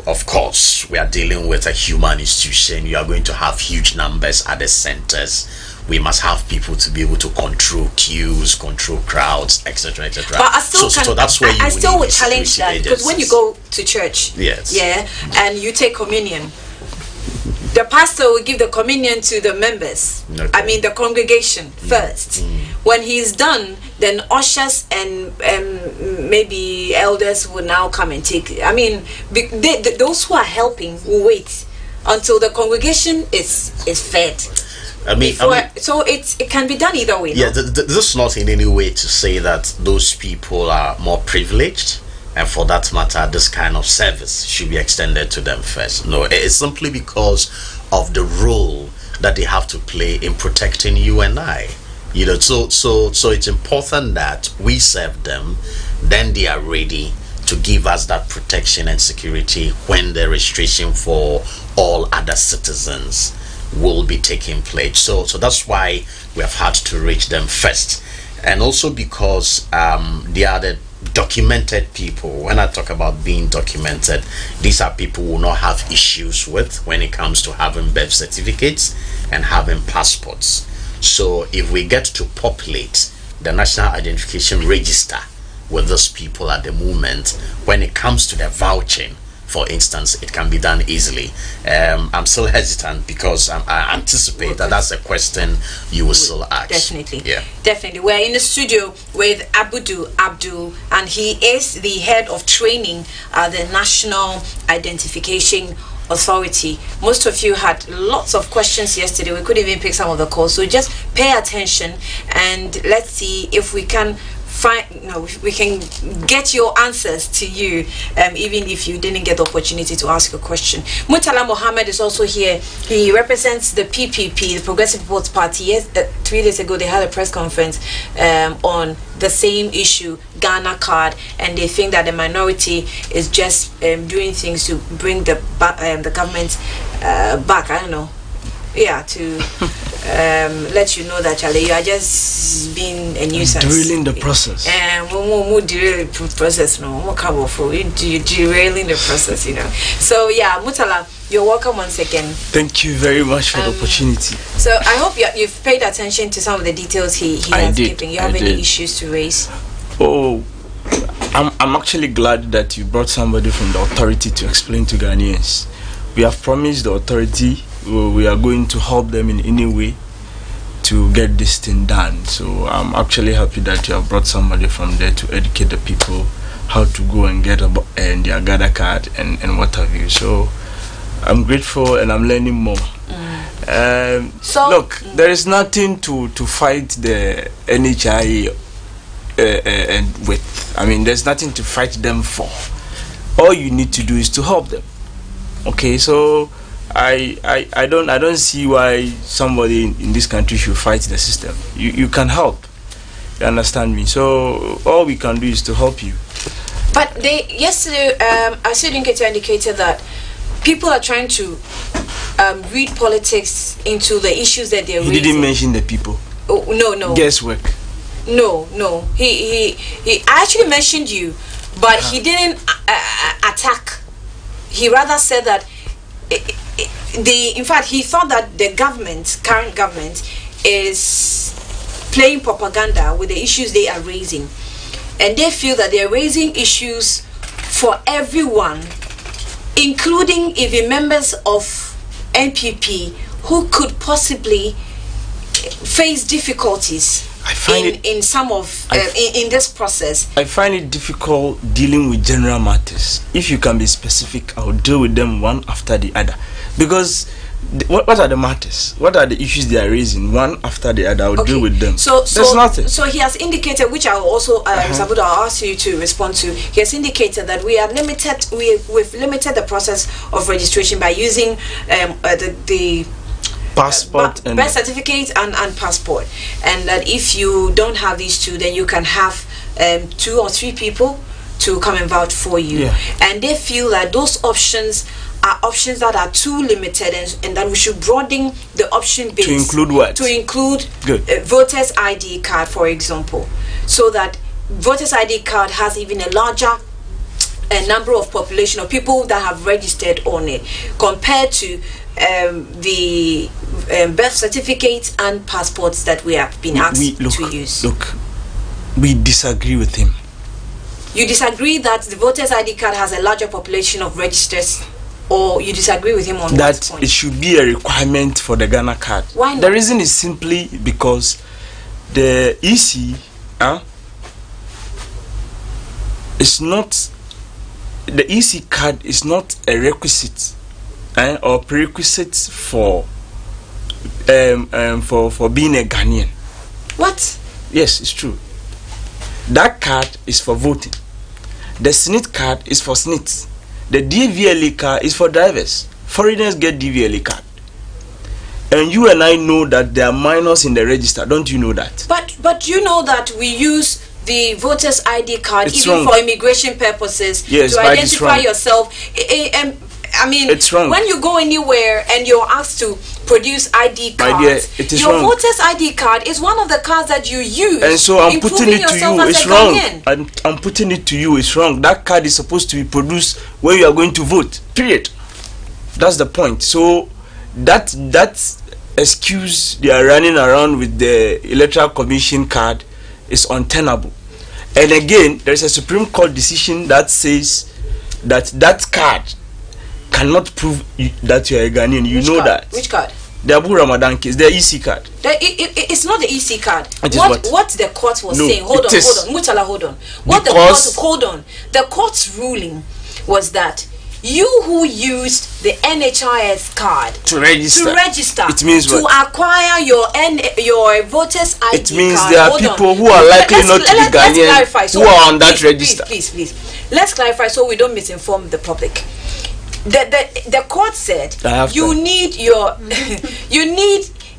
of course, we are dealing with a human institution. You are going to have huge numbers at the centers. We must have people to be able to control queues, control crowds, etc., etc. But I still so that's where I still would challenge that, because when you go to church, and you take communion, the pastor will give the communion to the members. Okay. I mean, the congregation first. When he's done, then ushers and maybe elders will now come and take. I mean, those who are helping will wait until the congregation is fed. So it can be done either way. Yeah, this is not in any way to say that those people are more privileged, and for that matter, this kind of service should be extended to them first. No, it's simply because of the role that they have to play in protecting you and I. You know, so it's important that we serve them, then they are ready to give us that protection and security when the registration for all other citizens will be taking place. So that's why we have had to reach them first, and also because they are the documented people. When I talk about being documented, these are people who will not have issues with when it comes to having birth certificates and having passports. So if we get to populate the National Identification Register with those people at the moment, when it comes to the vouching, for instance, it can be done easily. I'm still hesitant because I anticipate that that's a question you will still ask. Definitely. Yeah. Definitely. We're in the studio with Abdul, and he is the head of training at the National Identification Authority. Most of you had lots of questions yesterday. We couldn't even pick some of the calls. So just pay attention and let's see if we can we can get your answers to you, even if you didn't get the opportunity to ask a question. Mutala Mohammed is also here. He represents the PPP, the Progressive People's Party. Yes, 3 days ago they had a press conference on the same issue, Ghana card, and they think that the minority is just doing things to bring the government back. I don't know. Yeah, to let you know that Charlie, you are just being a nuisance. Derailing the process. And we derail the process. No, you derailing the process. You know. So yeah, Mutala, you're welcome once again. Thank you very much for the opportunity. So I hope you've paid attention to some of the details he has given. You have any issues to raise? Oh, I'm actually glad that you brought somebody from the authority to explain to Ghanaians. We have promised the authority we are going to help them in any way to get this thing done. So I'm actually happy that you have brought somebody from there to educate the people how to go and get their Ghana card and what have you. So I'm grateful and I'm learning more. Look, there is nothing to fight the NHI and with. I mean, there's nothing to fight them for. All you need to do is to help them. Okay, so I don't see why somebody in this country should fight the system. You can help. You understand me? So all we can do is to help you. But yesterday, I said Gntv indicated that people are trying to read politics into the issues that they're raising. He didn't mention the people. Oh, no. Guesswork. No. He actually mentioned you, but he didn't attack. He rather said that in fact, he thought that the current government, is playing propaganda with the issues they are raising, and they feel that they are raising issues for everyone, including even members of NPP who could possibly face difficulties in this process. I find it difficult dealing with general matters. If you can be specific, I'll deal with them one after the other. Because what are the matters? What are the issues they are raising? One after the other, I'll deal with them. There's nothing. So he has indicated, which I will also, Mr. Buddha, I'll ask you to respond to. He has indicated that we've limited the process of registration by using the passport and birth certificate and passport, and that if you don't have these two, then you can have 2 or 3 people to come and vote for you. And they feel that those options are options that are too limited, and that we should broaden the option base to include what? To include voters ID card, for example, so that voters ID card has even a larger number of population of people that have registered on it compared to the birth certificates and passports that we have been asked to use. Look, we disagree with him. You disagree that the voters ID card has a larger population of registers, or you disagree with him on that point? It should be a requirement for the Ghana card. Why not? The reason is simply because the EC is not, the EC card is not a requisite or prerequisite for being a Ghanaian. What? Yes, it's true. That card is for voting. The SNIT card is for SNITs. The DVLA card is for drivers. Foreigners get DVLA card. And you and I know that there are minors in the register. Don't you know that? But you know that we use the voters ID card for immigration purposes, to identify yourself. I mean, it's wrong. When you go anywhere and you're asked to produce ID cards, my dear, it is your wrong. Voters ID card is one of the cards that you use. And so I'm putting it to you, it's wrong. I'm putting it to you, it's wrong. That card is supposed to be produced when you are going to vote. Period. That's the point. So that excuse they are running around with the Electoral Commission card is untenable. And again, there is a Supreme Court decision that says that card cannot prove that you are a Ghanaian. You know that. Which card? The Abu Ramadan case, the EC card. It's not the EC card. It is what the court was saying. Hold on. Mutala, hold on. The court's ruling was that you who used the NHIS card to register, it means to acquire your voters ID it means card. There are people who are likely not to be Ghanaian who are on that register. Please. Let's clarify so we don't misinform the public. The court said you need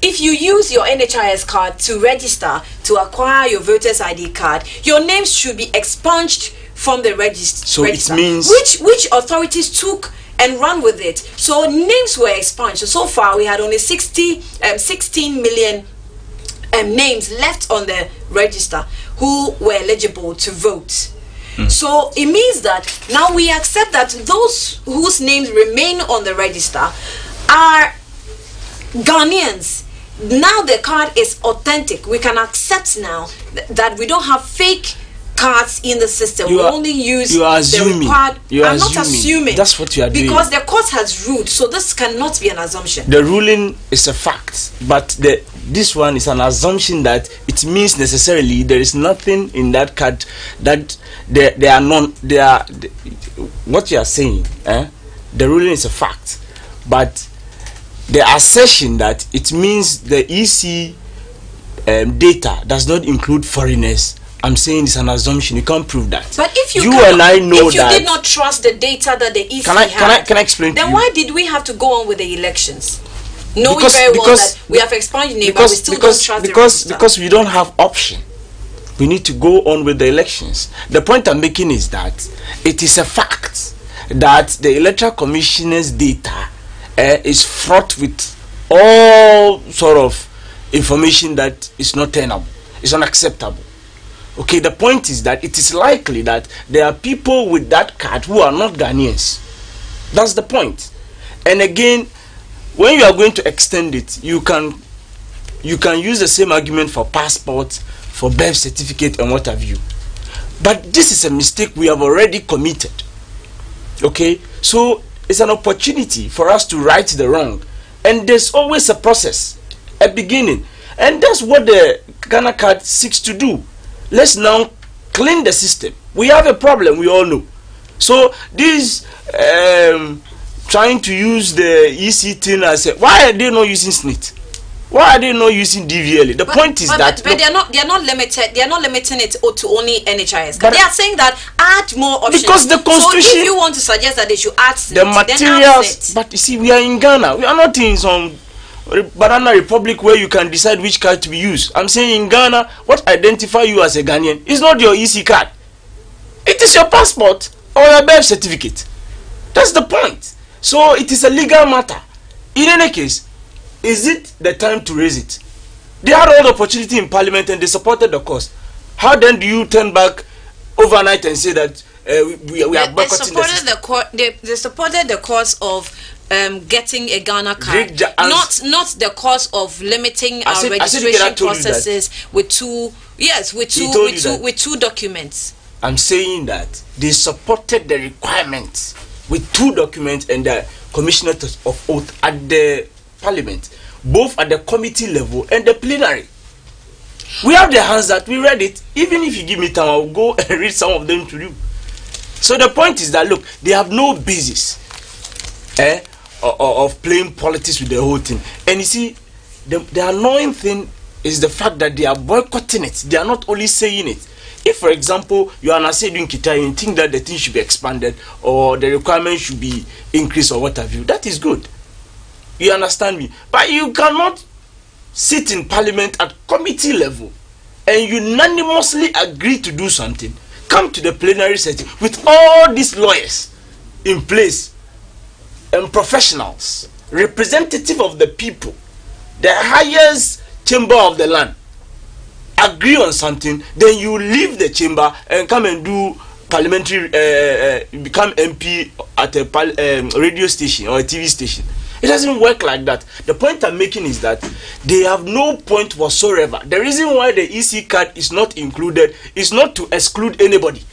if you use your NHIS card to register to acquire your voters ID card, your names should be expunged from the register. So it means which authorities took and ran with it. So names were expunged. So far we had only 16 million names left on the register who were eligible to vote. So it means that now we accept that those whose names remain on the register are Ghanaians. Now the card is authentic. We can accept now that we don't have fake cards in the system. We only use the required. I'm not assuming. That's what you are doing. Because the court has ruled, so this cannot be an assumption. The ruling is a fact, but this one is an assumption that it means necessarily there is nothing in that card that they are what you are saying. The ruling is a fact, but the assertion that it means the EC data does not include foreigners, I'm saying it's an assumption. You can't prove that. But if you and I know if you did not trust the data that the EC can I explain? Then why did we have to go on with the elections? Knowing very well that we have expunged name, but we still don't trust the register. Because we don't have option. We need to go on with the elections. The point I'm making is that it is a fact that the Electoral Commissioner's data is fraught with all sort of information that is not tenable, it's unacceptable. Okay, the point is that it is likely that there are people with that card who are not Ghanaians. That's the point. And again, when you are going to extend it, you can use the same argument for passport, for birth certificate, and what have you. But this is a mistake we have already committed. Okay, so it's an opportunity for us to right the wrong, and there's always a process, a beginning, and that's what the Ghana card seeks to do. Let's now clean the system. We have a problem, we all know. So this trying to use the EC thing as a, why are they not using SNIT? Why are they not using DVLA? The point is that but they're not limited. They're not limiting it to only NHIS. They are saying that add more options. Because the constitution. So if you want to suggest that they should add the materials, but you see, we are in Ghana. We are not in some banana republic where you can decide which card to be used. I'm saying in Ghana, what identify you as a Ghanaian is not your EC card. It is your passport or your birth certificate. That's the point. So it is a legal matter. In any case, is it the time to raise it? They had all the opportunity in Parliament and they supported the cause. How then do you turn back overnight and say that we are boycotting the system? They supported the cause of getting a Ghana card, not the cause of limiting our registration processes with two documents. I'm saying that they supported the requirements with 2 documents and the commissioner of oath at the Parliament, both at the committee level and the plenary. We have the hands that we read it. Even if you give me time, I'll go and read some of them to you. So the point is that, look, they have no basis of playing politics with the whole thing. And you see, the annoying thing is the fact that they are boycotting it. They are not only saying it. If, for example, you are not saying Kita, you think that the thing should be expanded or the requirement should be increased or what have you, that is good. You understand me? But you cannot sit in Parliament at committee level and unanimously agree to do something, come to the plenary setting with all these lawyers in place and professionals, representative of the people, the highest chamber of the land, agree on something, then you leave the chamber and come and do parliamentary, become MP at a radio station or a TV station. It doesn't work like that. The point I'm making is that they have no point whatsoever. The reason why the EC card is not included is not to exclude anybody.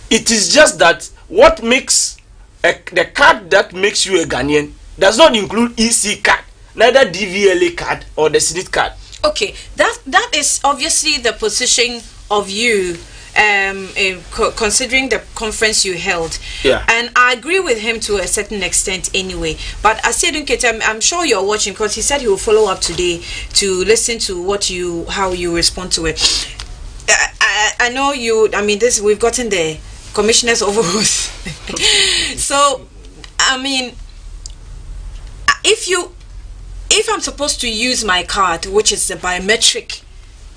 It is just that what makes the card that makes you a Ghanaian does not include EC card, neither DVLA card or the SNIT card. Okay, that is obviously the position of you, considering the conference you held. Yeah. And I agree with him to a certain extent anyway. But I said, I'm sure you're watching, because he said he will follow up today to listen to how you respond to it. I know you. I mean, we've gotten the commissioners over with. So, I mean, if I'm supposed to use my card, which is the biometric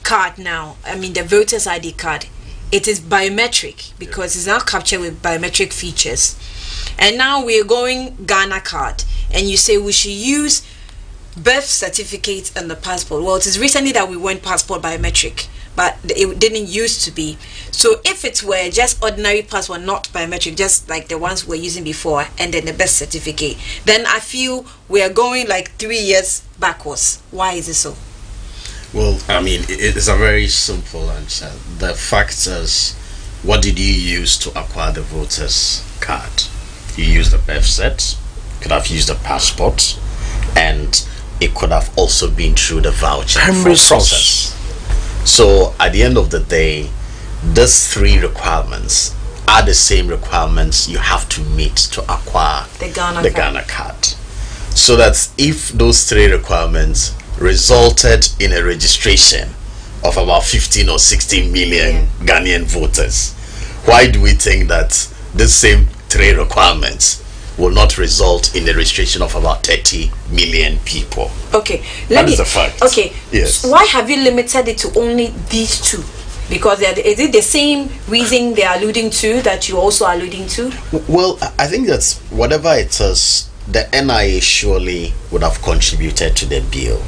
card now, I mean the voter's ID card, it is biometric because it's now captured with biometric features. And now we're going Ghana card, and you say we should use birth certificate and the passport. Well, it is recently that we went passport biometric, but it didn't used to be. So if it were just ordinary passport, not biometric, just like the ones we're using before, and then the birth certificate, then I feel we are going like 3 years backwards. Why is it so? Well, I mean, it's a very simple answer. The fact is, what did you use to acquire the voter's card? You used the birth cert, could have used the passport, and it could have also been through the voucher process. So at the end of the day, these 3 requirements are the same requirements you have to meet to acquire the Ghana card. So that if those 3 requirements resulted in a registration of about 15 or 16 million Ghanaian voters, why do we think that the same 3 requirements will not result in the registration of about 30 million people? Okay, that is a fact. Okay, yes. Why have you limited it to only these 2? Because is it the same reason they are alluding to that you also are alluding to? Well, I think that's whatever it is the NIA surely would have contributed to the bill,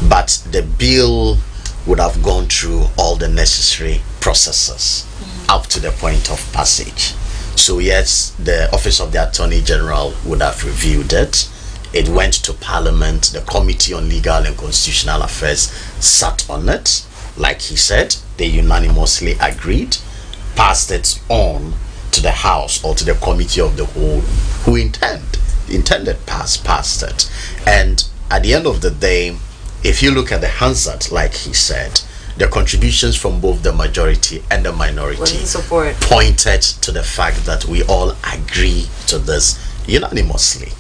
but the bill would have gone through all the necessary processes up to the point of passage. So yes, the Office of the Attorney General would have reviewed it. It went to Parliament. The Committee on Legal and Constitutional Affairs sat on it. Like he said, they unanimously agreed, passed it on to the House or to the Committee of the Whole, who intended passed it. And at the end of the day, if you look at the Hansard, like he said, the contributions from both the majority and the minority pointed to the fact that we all agree to this unanimously,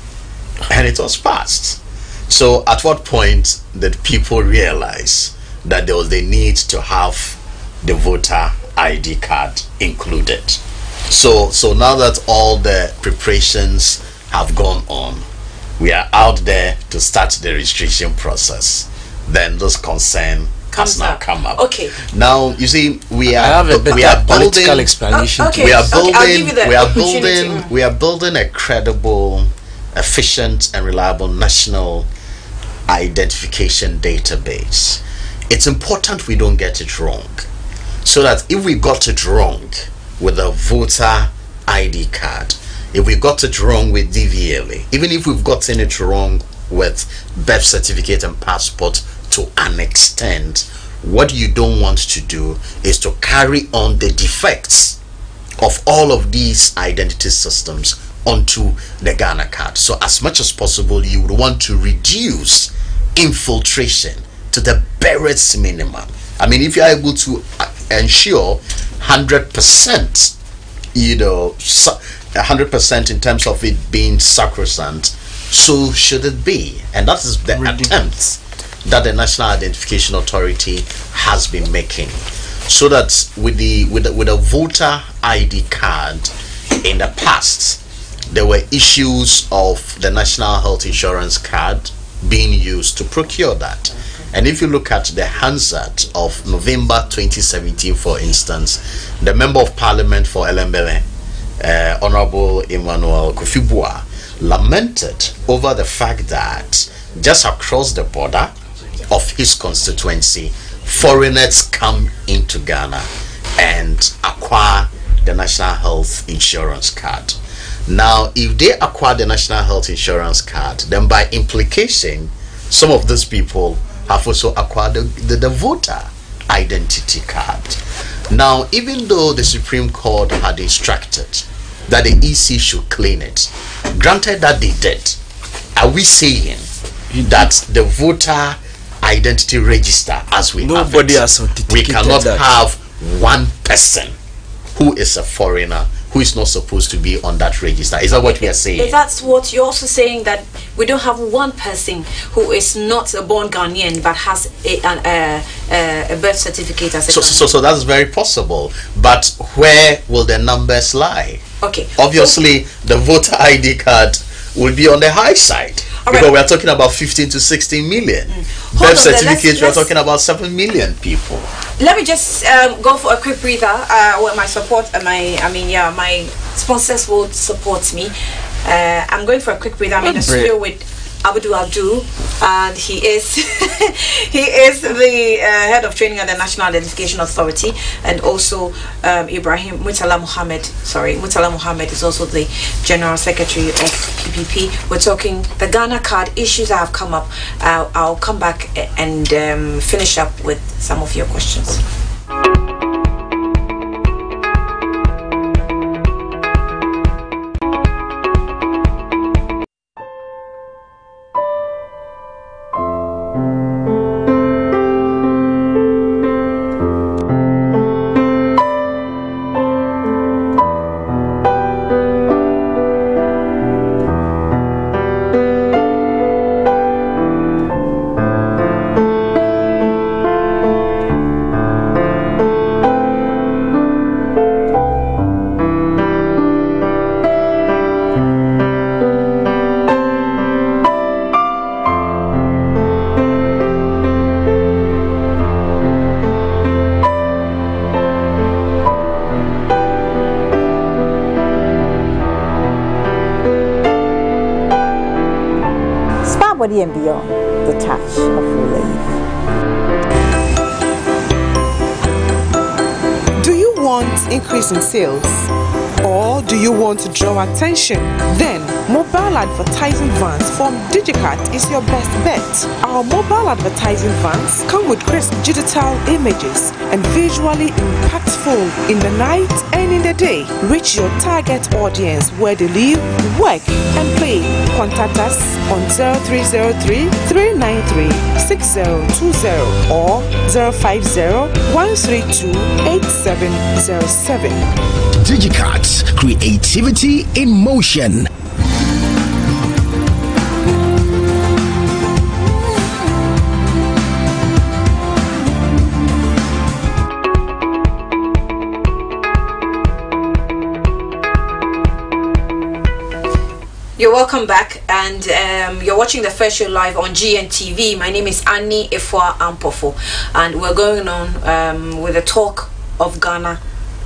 and it was passed. So at what point did people realize that there was the need to have the voter ID card included? So now that all the preparations have gone on, we are out there to start the registration process, then this concern has now come up. Okay. Now you see, we are I have a better political explanation. Okay. We are Okay, I'll give you the we are building a credible, efficient, and reliable national identification database. It's important we don't get it wrong, so that if we got it wrong with a voter ID card, if we got it wrong with DVLA, even if we've gotten it wrong with birth certificate and passport to an extent, what you don't want to do is to carry on the defects of all of these identity systems onto the Ghana card. So as much as possible, you would want to reduce infiltration to the barest minimum. I mean, if you're able to ensure 100%, 100% in terms of it being sacrosanct, so should it be. And that is the attempt that the National Identification Authority has been making, so that with a voter ID card in the past, there were issues of the National Health Insurance card being used to procure that. And if you look at the Hansard of November 2017, for instance, the Member of Parliament for Elembele, Honorable Emmanuel Kofibua, lamented over the fact that just across the border of his constituency, foreigners come into Ghana and acquire the National Health Insurance card. Now, if they acquire the National Health Insurance card, then by implication, some of these people have also acquired the voter identity card. Now, even though the Supreme Court had instructed that the EC should clean it, granted that they did, are we saying that the voter identity register, as we have it, we cannot have one person who is a foreigner who is not supposed to be on that register? Is that what we are saying? Is that what you're also saying, that we don't have one person who is not a born Ghanaian but has a birth certificate as a Ghanaian? So that's very possible, but where will the numbers lie? Okay, obviously the voter ID card will be on the high side, because we are talking about 15 to 16 million. Birth certificates, we are talking about 7 million people. Let me just go for a quick breather. With my support, my sponsors will support me. I'm going for a quick breather. I'm in the studio with Abdul Abdu, and he is the head of training at the National Identification Authority, and also Ibrahim Mutala Muhammad. Mutala Muhammad is also the General Secretary of PPP. We're talking the Ghana card issues that have come up. I'll come back and finish up with some of your questions. and beyond the touch of relief. Do you want increase in sales? Or do you want to draw attention? Then mobile advertising vans from DigiCat is your best bet. Our mobile advertising vans come with crisp digital images and visually impactful in the night and in the day. Reach your target audience where they live, work and play. Contact us on 0303 393 6020 or 050 132 8707. DigiCat, creativity in motion. You're welcome back, and you're watching the first show live on Gntv. My name is Annie Efua Ampofo, and we're going on with the talk of Ghana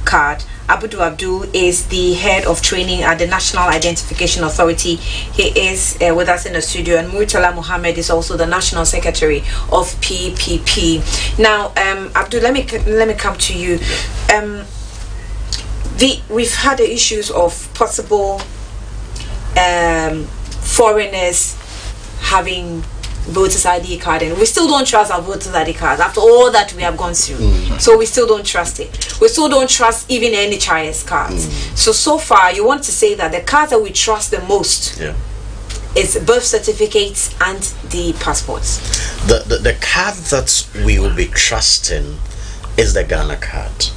card. Abudu Abdul is the head of training at the National Identification Authority. He is with us in the studio, and Murtala Mohammed is also the National Secretary of PPP. Now, Abdul, let me come to you. We've had the issues of possible foreigners having voters ID card, and we still don't trust our voters ID cards after all that we have gone through. So we still don't trust it. We still don't trust even NHIS cards. So far you want to say that the cards that we trust the most is birth certificates and the passports. The card that we will be trusting is the Ghana card.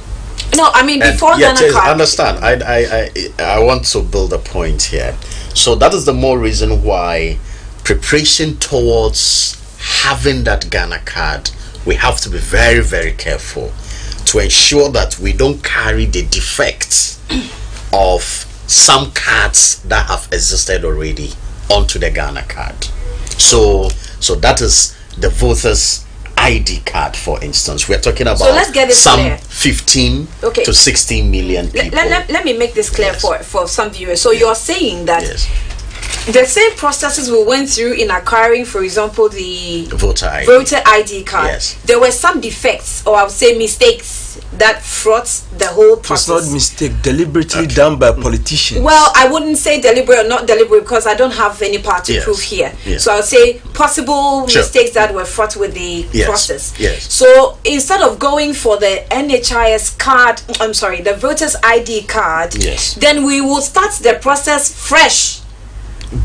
No, I mean before Ghana card. I understand. I want to build a point here. So that is the more reason why preparation towards having that Ghana card, we have to be very, very careful to ensure that we don't carry the defects of some cards that have existed already onto the Ghana card. So that is the voters ID card, for instance. We're talking about some clear. 15 to 16 million people. Let me make this clear for some viewers. So you're saying that the same processes we went through in acquiring, for example, the voter ID card, there were some defects, or I would say mistakes, that fraught the whole process. It's not mistake, deliberately done by politicians. Well, I wouldn't say deliberate or not deliberate, because I don't have any part to prove here. So I would say possible mistakes that were fraught with the process. So instead of going for the NHIS card, I'm sorry, the voters ID card, then we will start the process fresh.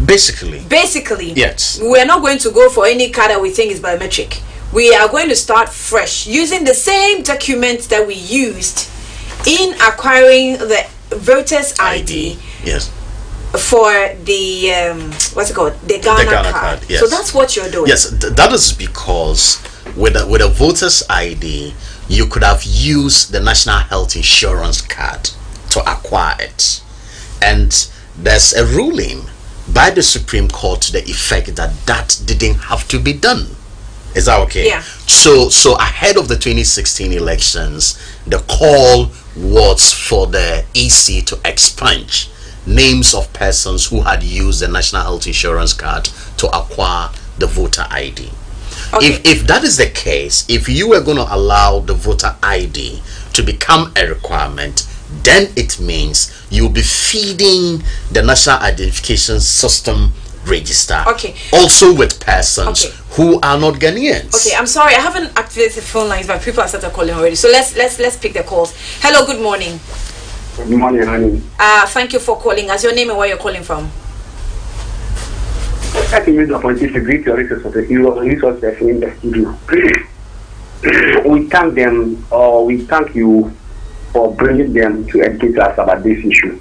Basically, yes. We're not going to go for any card that we think is biometric. We are going to start fresh using the same documents that we used in acquiring the voters ID. For the what's it called? The Ghana card. So that's what you're doing. That is because with a voters ID, you could have used the National Health Insurance card to acquire it, and there's a ruling by the Supreme Court to the effect that that didn't have to be done. Is that okay? So ahead of the 2016 elections, the call was for the EC to expunge names of persons who had used the National Health Insurance card to acquire the voter ID. If that is the case, if you were going to allow the voter ID to become a requirement, then it means you'll be feeding the National Identification System register also with persons who are not Ghanaians. I'm sorry, I haven't activated the phone lines, but people have started calling already. So let's pick the calls. Hello, good morning. Good morning, honey. Thank you for calling us. Your name and where you're calling from? I can use the opportunity to greet your resources in the studio. We thank them, or we thank you for bringing them to educate us about this issue.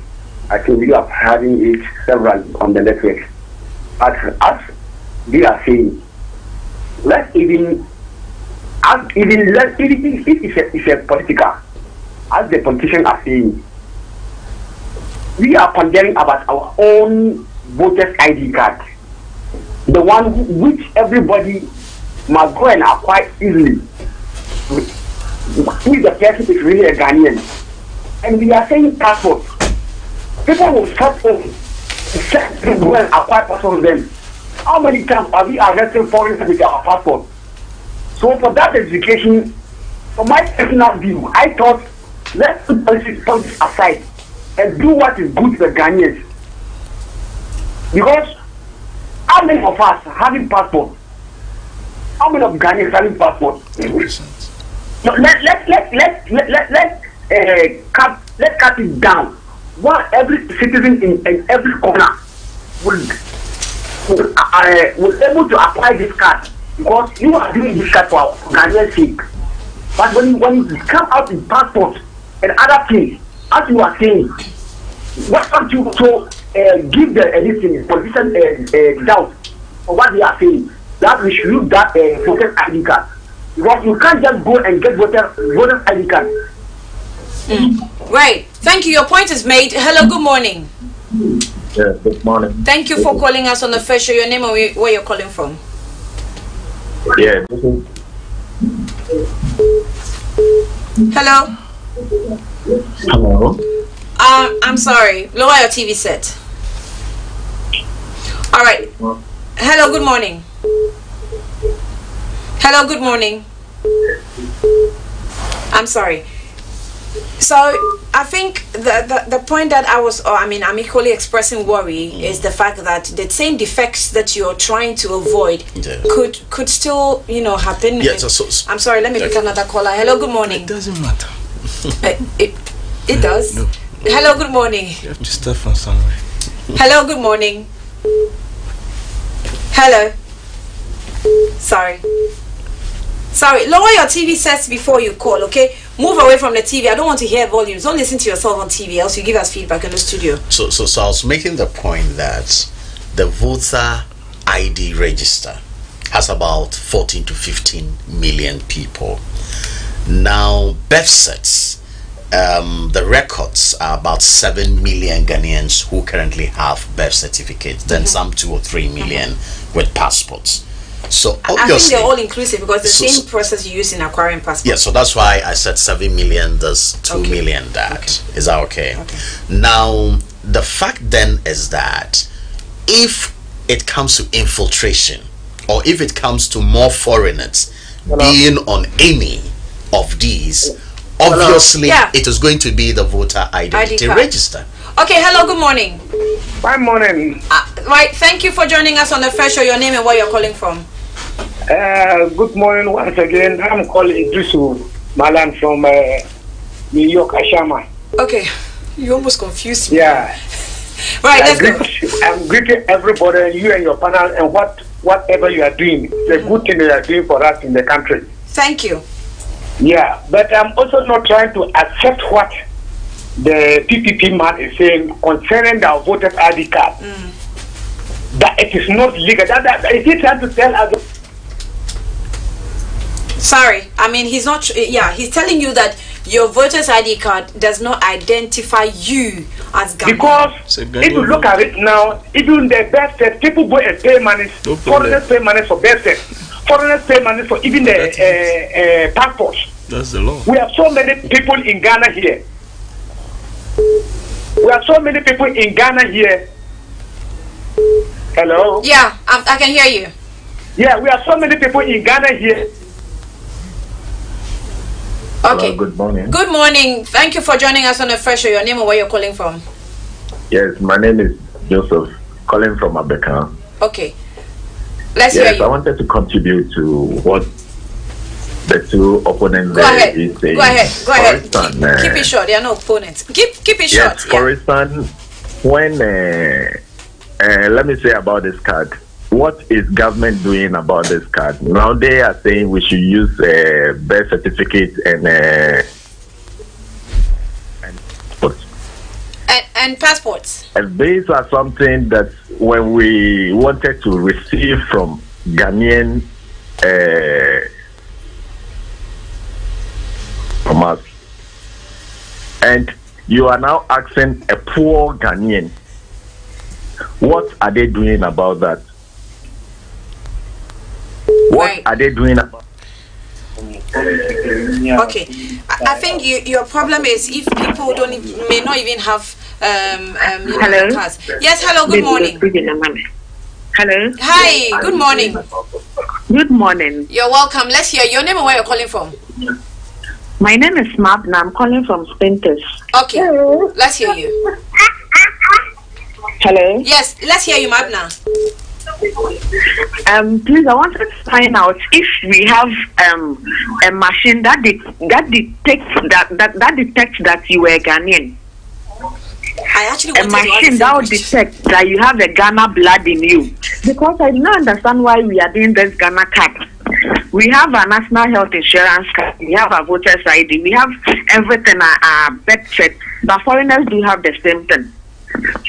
I think we are having it several on the network. But as they are saying, if it's a political, as the politicians are saying, we are condemning about our own voters ID card, the one which everybody must go and acquire easily. If the person is really a Ghanaian, and we are saying passport, people will start to go and acquire passport of them. How many times have we arrested foreigners with our passport? So for that education, from my personal view, I thought let's put politics aside and do what is good for Ghanaians. Because how many of us having passport? How many of Ghanaians having passport? No, let's cut it down. One every citizen in every corner will able to apply this card, because you are doing this card for Ghanaian's sake. But when you come out in passport and other things, as you are saying, what don't you so give the anything politician doubt for what they are saying, that we should use that voter ID card, because you can't just go and get voter ID card. Right. Thank you. Your point is made. Hello. Good morning. Yeah. Good morning. Thank you for calling us on the first show. Your name and where you're calling from. Yeah. This is... Hello. Hello. I'm sorry. Lower your TV set. All right. Hello. Good morning. Hello. Good morning. I'm sorry. So I think the point that I'm equally expressing worry is the fact that the same defects that you're trying to avoid could still happen. Yeah, I'm sorry, let me pick another caller. Hello, good morning. It doesn't matter. It does? No. Hello, good morning. You have to start from somewhere. Hello, good morning. Hello. Sorry, lower your TV sets before you call, okay? Move away from the TV. I don't want to hear volumes. Don't listen to yourself on TV, else you give us feedback in the studio. So I was making the point that the voter ID register has about 14 to 15 million people. Now, birth sets, the records are about 7 million Ghanaians who currently have birth certificates, then some 2 or 3 million with passports. So obviously, I think they're all inclusive, because the same process you use in acquiring passports. Yeah, so that's why I said 7 million this, 2 million that. Is that okay? Now, the fact then is that if it comes to infiltration, or if it comes to more foreigners being on any of these, obviously it is going to be the voter identity register. Okay, hello, good morning. Good morning. Right, thank you for joining us on the first show. Your name and where you're calling from. Good morning once again. I'm calling Idrisu Malan from New York, Ashama. Okay, you almost confused me. Yeah. Right, let's go. I'm greeting everybody, you and your panel, and whatever you are doing. It's a good thing you are doing for us in the country. Thank you. Yeah, but I'm also not trying to accept what the PPP man is saying concerning the voter ID card. That it is not legal. Is he trying to tell us? Sorry, I mean he's not. He's telling you that your voter's ID card does not identify you as Ghanaian. Because if you look at it now, even the birth cert, people go and pay money. Foreigners pay money for birth cert. Foreigners pay money for even the passports. That's the law. We have so many people in Ghana here. We have so many people in Ghana here. Hello? Yeah, I can hear you. Yeah, we have so many people in Ghana here. Okay. Hello, good morning. Good morning. Thank you for joining us on the first show. Your name and where you're calling from. Yes, my name is Joseph, calling from Abeka. Okay. Let's hear you. I wanted to contribute to what the two opponents is saying. Go ahead. Keep it short. There are no opponents. Keep it short. For instance, when let me say about this card. What is government doing about this card? Now they are saying we should use birth certificate and passports. And these are something that when we wanted to receive from Ghanaian from us, and you are now asking a poor Ghanaian, what are they doing about that? What are they doing about? Okay, I think your problem is if people may not even have hello. cars. Yes, hello. Good morning. Hello. Hi, good morning. Good morning. You're welcome. Let's hear your name and where you're calling from. My name is Mabna. I'm calling from Spintex. Okay, let's hear you. Hello. Yes, let's hear you, Mabna. Please, I wanted to find out if we have a machine that detects that you were Ghanaian. I actually a machine that will detect that you have a Ghana blood in you. Because I do not understand why we are doing this Ghana card. We have a national health insurance card, we have a voter's ID, we have everything, birth check, but foreigners do have the same thing.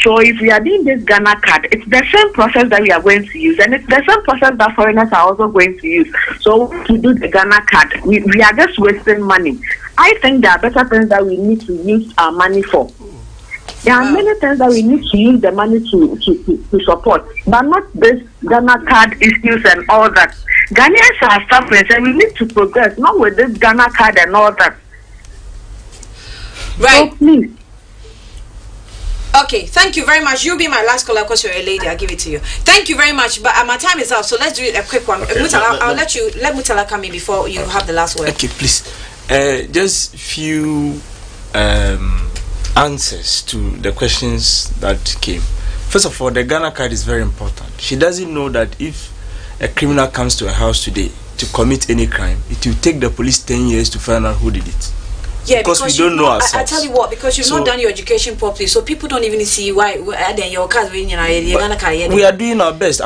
So if we are doing this Ghana card, it's the same process that we are going to use, and it's the same process that foreigners are also going to use. So to do the Ghana card, we are just wasting money. I think there are better things that we need to use our money for. There are many things that we need to use the money to support, but not this Ghana card issues and all that. Ghanaians are suffering, and we need to progress, not with this Ghana card and all that. Right. So please. Okay, thank you very much. You'll be my last caller because you're a lady. I'll give it to you. Thank you very much. But my time is out, so let's do it a quick one. Okay, I'll let Mutala come in before you have the last word. Okay, please. Just few answers to the questions that came. First of all, the Ghana card is very important. She doesn't know that if a criminal comes to her house today to commit any crime, it will take the police 10 years to find out who did it. Yeah, because we don't know ourselves. I tell you what, because you've not done your education properly, so people don't even see why then your cars we are doing our best.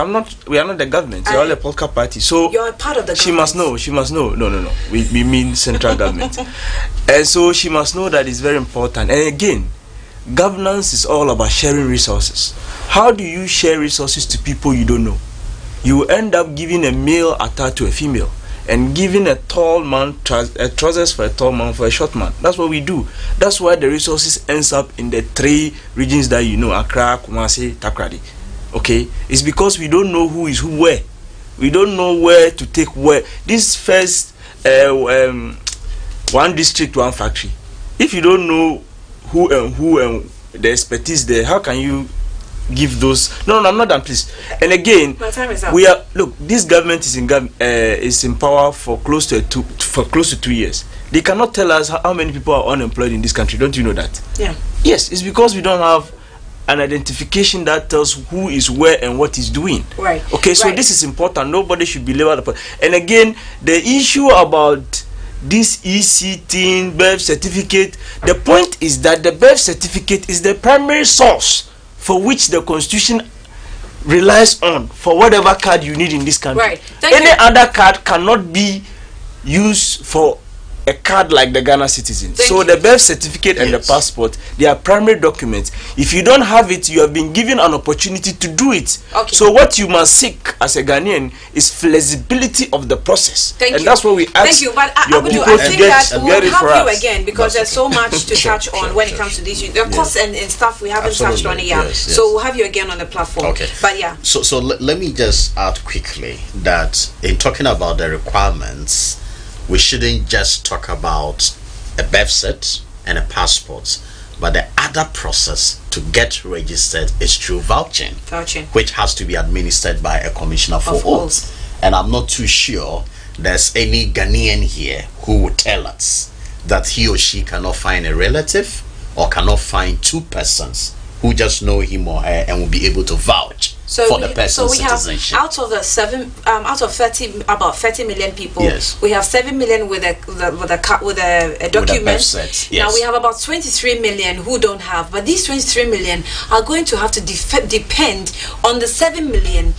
We are not the government. We are all a political party. So you're a part of the government. She must know. No. We mean central government. And so she must know that it's very important. And again, governance is all about sharing resources. How do you share resources to people you don't know? You end up giving a male attire to a female, and giving a tall man trousers for a tall man for a short man. That's what we do. That's why the resources ends up in the 3 regions that you know: Accra, Kumasi, Takrady. Okay, it's because we don't know who is who where. We don't know where to take where. This first one district, one factory. If you don't know who and the expertise there, how can you give those? No, I'm not done, please. And again, my time is up. This government is in power for close to 2 years. They cannot tell us how many people are unemployed in this country. Don't you know that? Yeah. Yes, it's because we don't have an identification that tells who is where and what is doing. Right. Okay, so this is important. Nobody should be labeled upon. And again, the issue about this EC thing, birth certificate, the point is that the birth certificate is the primary source for which the constitution relies on for whatever card you need in this country. Right. Any other card cannot be used for a card like the Ghana citizen. So the birth certificate and the passport, they are primary documents. If you don't have it, you have been given an opportunity to do it. Okay. So what you must seek as a Ghanaian is flexibility of the process. And that's what we ask. Thank you, but I think that we'll have you again because there's so much to touch on when it comes to these. The costs and stuff we haven't touched on it yet. So we'll have you again on the platform. Okay. But yeah. So let me just add quickly that in talking about the requirements, we shouldn't just talk about a birth cert and a passport, but the other process to get registered is through vouching, which has to be administered by a commissioner for oaths. And I'm not too sure there's any Ghanaian here who would tell us that he or she cannot find a relative or cannot find 2 persons who just know him or her and will be able to vouch for the person's citizenship. Have out of the out of 30, about 30 million people, we have 7 million with a document. Now we have about 23 million who don't have, but these 23 million are going to have to depend on the 7 million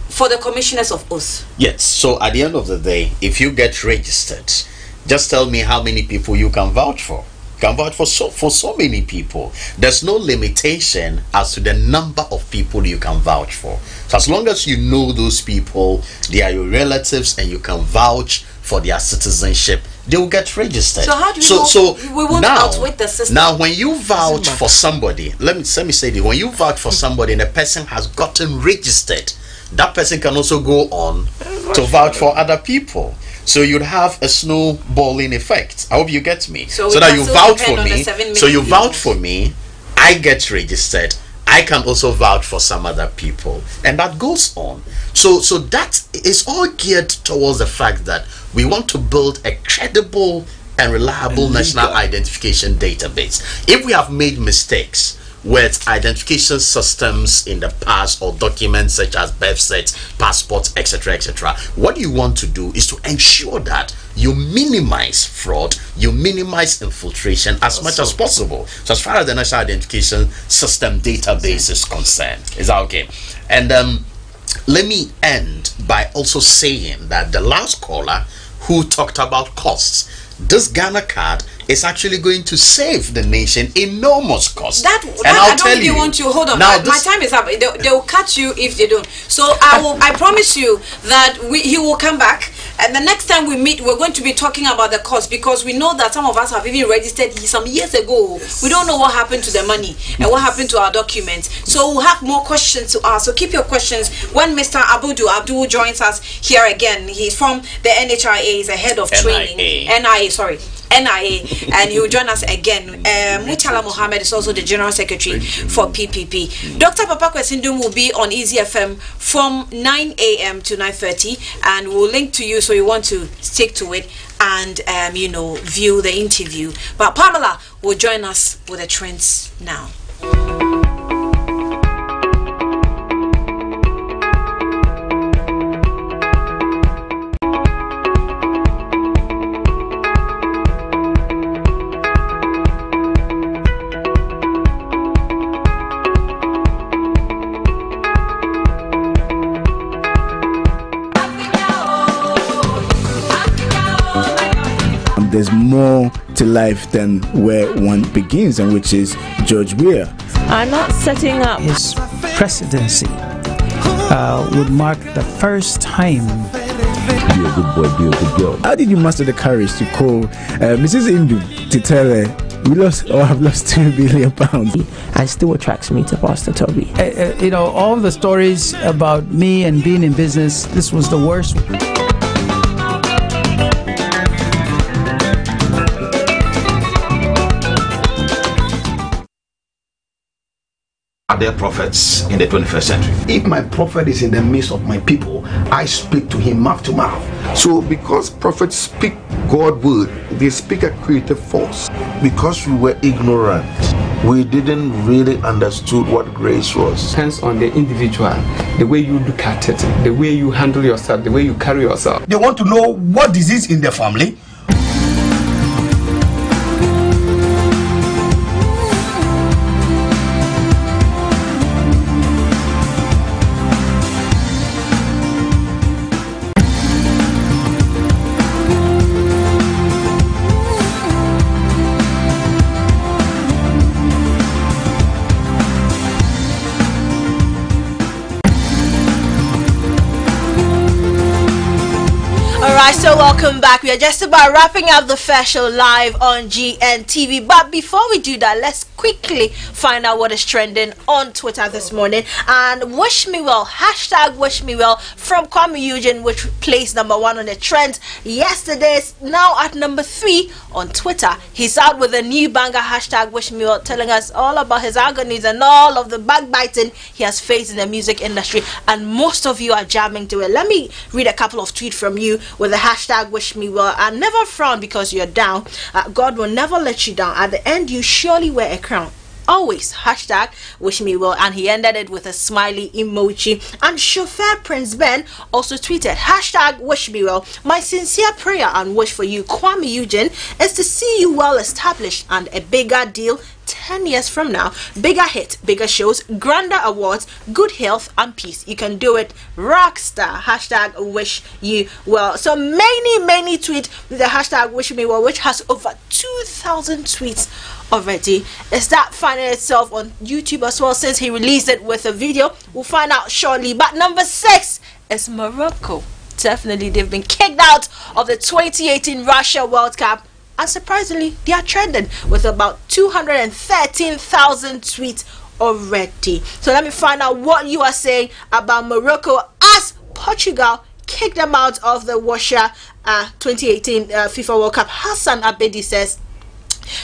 for the commissioners of oath. Yes. So at the end of the day, if you get registered, just tell me how many people you can vouch for. Can vouch for so many people. There's no limitation as to the number of people you can vouch for. So as long as you know those people, they are your relatives, and you can vouch for their citizenship, they will get registered. So how do you we won't outwit the system? Now when you vouch for somebody, let me say this, when you vouch for somebody and a person has gotten registered, that person can also go on to vouch for other people. So you'd have a snowballing effect. I hope you get me. So that you vouch for me. So you vouch for me, I get registered, I can also vouch for some other people, and that goes on. So that is all geared towards the fact that we want to build a credible and reliable national identification database. If we have made mistakes with identification systems in the past, or documents such as birth certs, passports, etc., etc., what you want to do is to ensure that you minimize fraud, you minimize infiltration as much as possible. So as far as the national identification system database is concerned, is that okay? And let me end by also saying that the last caller who talked about costs, this Ghana card is actually going to save the nation enormous costs. I don't really want you. Hold on. Now, my time is up. They will cut you if they don't. So I promise you that he will come back, and the next time we meet, we're going to be talking about the cost, because we know that some of us have even registered some years ago. We don't know what happened to the money and what happened to our documents. So we'll have more questions to ask. So keep your questions when Mr. Abdul joins us here again. He's from the NHIA. He's a head of training. NIA, and he will join us again. Mutala Mohammed is also the General Secretary for PPP. Dr. Papa Kwesindum will be on Easy FM from 9 a.m. to 9:30, and we'll link to you so you want to stick to it and view the interview. But Pamela will join us with the trends now. There's more to life than where one begins, and which is George Weah. I'm not setting up. His presidency would mark the first time. Be a good boy, be a good girl. How did you muster the courage to call Mrs. Indu to tell her we lost or have lost £2 billion? And still attracts me to Pastor Toby. All the stories about me and being in business, this was the worst. Are there prophets in the 21st century? If my prophet is in the midst of my people, I speak to him mouth to mouth. So because prophets speak God's word, they speak a creative force. Because we were ignorant, we didn't really understood what grace was. Depends on the individual, the way you look at it, the way you handle yourself, the way you carry yourself. They want to know what disease in their family. So welcome back. We are just about wrapping up the fair show live on Gntv, but before we do that, let's quickly find out what is trending on Twitter this morning. And wish me well, hashtag wish me well from Kwame Eugene, which placed #1 on the trend yesterday, is now at #3 on Twitter. He's out with a new banger, hashtag wish me well, telling us all about his agonies and all of the backbiting he has faced in the music industry, and most of you are jamming to it. Let me read a couple of tweets from you with the hashtag wish me well. And never frown because you're down. God will never let you down. At the end, you surely wear a crown. Always hashtag wish me well. And he ended it with a smiley emoji. And chauffeur Prince Ben also tweeted hashtag wish me well. My sincere prayer and wish for you, Kwame Eugene, is to see you well established and a bigger deal 10 years from now. Bigger hit, bigger shows, grander awards, good health and peace. You can do it. Rockstar. Hashtag wish you well. So many tweets with the hashtag wish me well, which has over 2,000 tweets already. Is that finding itself on YouTube as well, since he released it with a video? We'll find out shortly. But #6 is Morocco. Definitely, they've been kicked out of the 2018 Russia World Cup. And surprisingly, they are trending with about 213,000 tweets already. So let me find out what you are saying about Morocco as Portugal kicked them out of the Russia 2018 FIFA World Cup. Hassan Abedi says,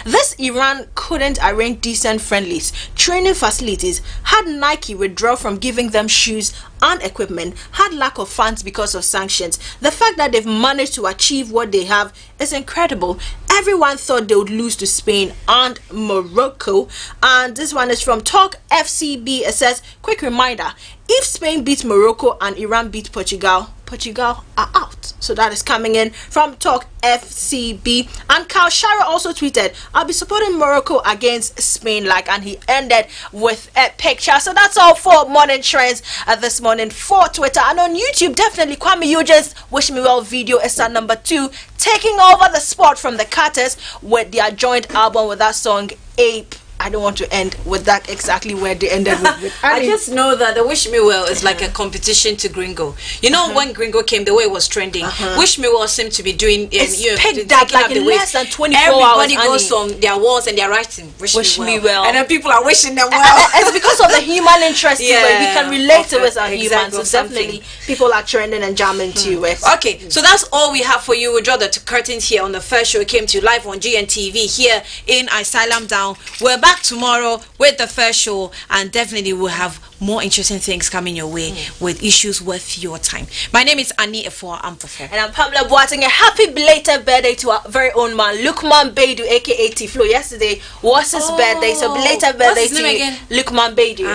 This Iran couldn't arrange decent friendlies, training facilities, had Nike withdraw from giving them shoes and equipment, had lack of funds because of sanctions. The fact that they've managed to achieve what they have is incredible. Everyone thought they would lose to Spain and Morocco. And this one is from Talk FCB. It says, quick reminder, if Spain beats Morocco and Iran beat Portugal, Portugal are out. So that is coming in from Talk FCB. And Carl Shara also tweeted, I'll be supporting Morocco against Spain, and he ended with a picture. So that's all for Morning Trends this morning for Twitter. And on YouTube, definitely Kwame Eugen's Wish Me Well video is at number 2, taking over the spot from the Carters with their joint album with that song Ape. I don't want to end with that exactly where they ended with I just know that the Wish Me Well is like a competition to Gringo. You know, when Gringo came, the way it was trending, Wish Me Well seemed to be doing picked that like in less than 24 Everybody hours. goes on their walls and they're writing Wish me well. And then people are wishing them well. It's because of the human interest we can relate to it as humans. So definitely people are trending and jamming to it. Okay, so that's all we have for you. We draw the curtains here on the first show. It came to you live on GNTV here in Asylum Down. We're back tomorrow with the first show, and definitely we'll have more interesting things coming your way with issues worth your time. My name is Annie Efua Ampofo. And I'm Pamela Boateng. A happy belated birthday to our very own man, Lukman Beidu, aka Tiflo. Yesterday was his birthday, so belated birthday to you, Lukman Beidu.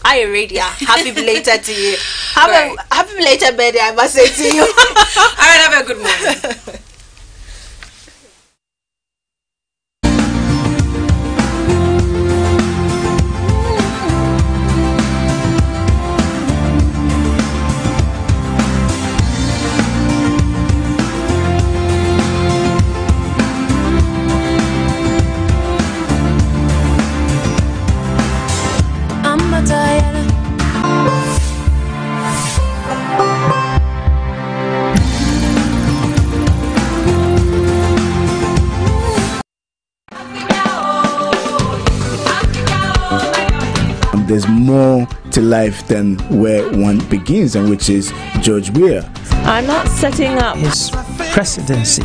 I already happy belated to you. Happy belated birthday, I must say to you. Alright, have a good morning. There's more to life than where one begins, and which is George Weah. I'm not setting up. His presidency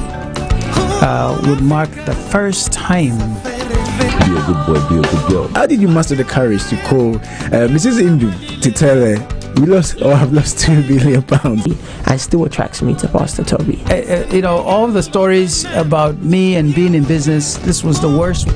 would mark the first time. Be a good boy, be a good girl. How did you muster the courage to call Mrs. Indu to tell her we lost or have lost £2 billion? And still attracts me to Pastor Toby. All the stories about me and being in business, this was the worst.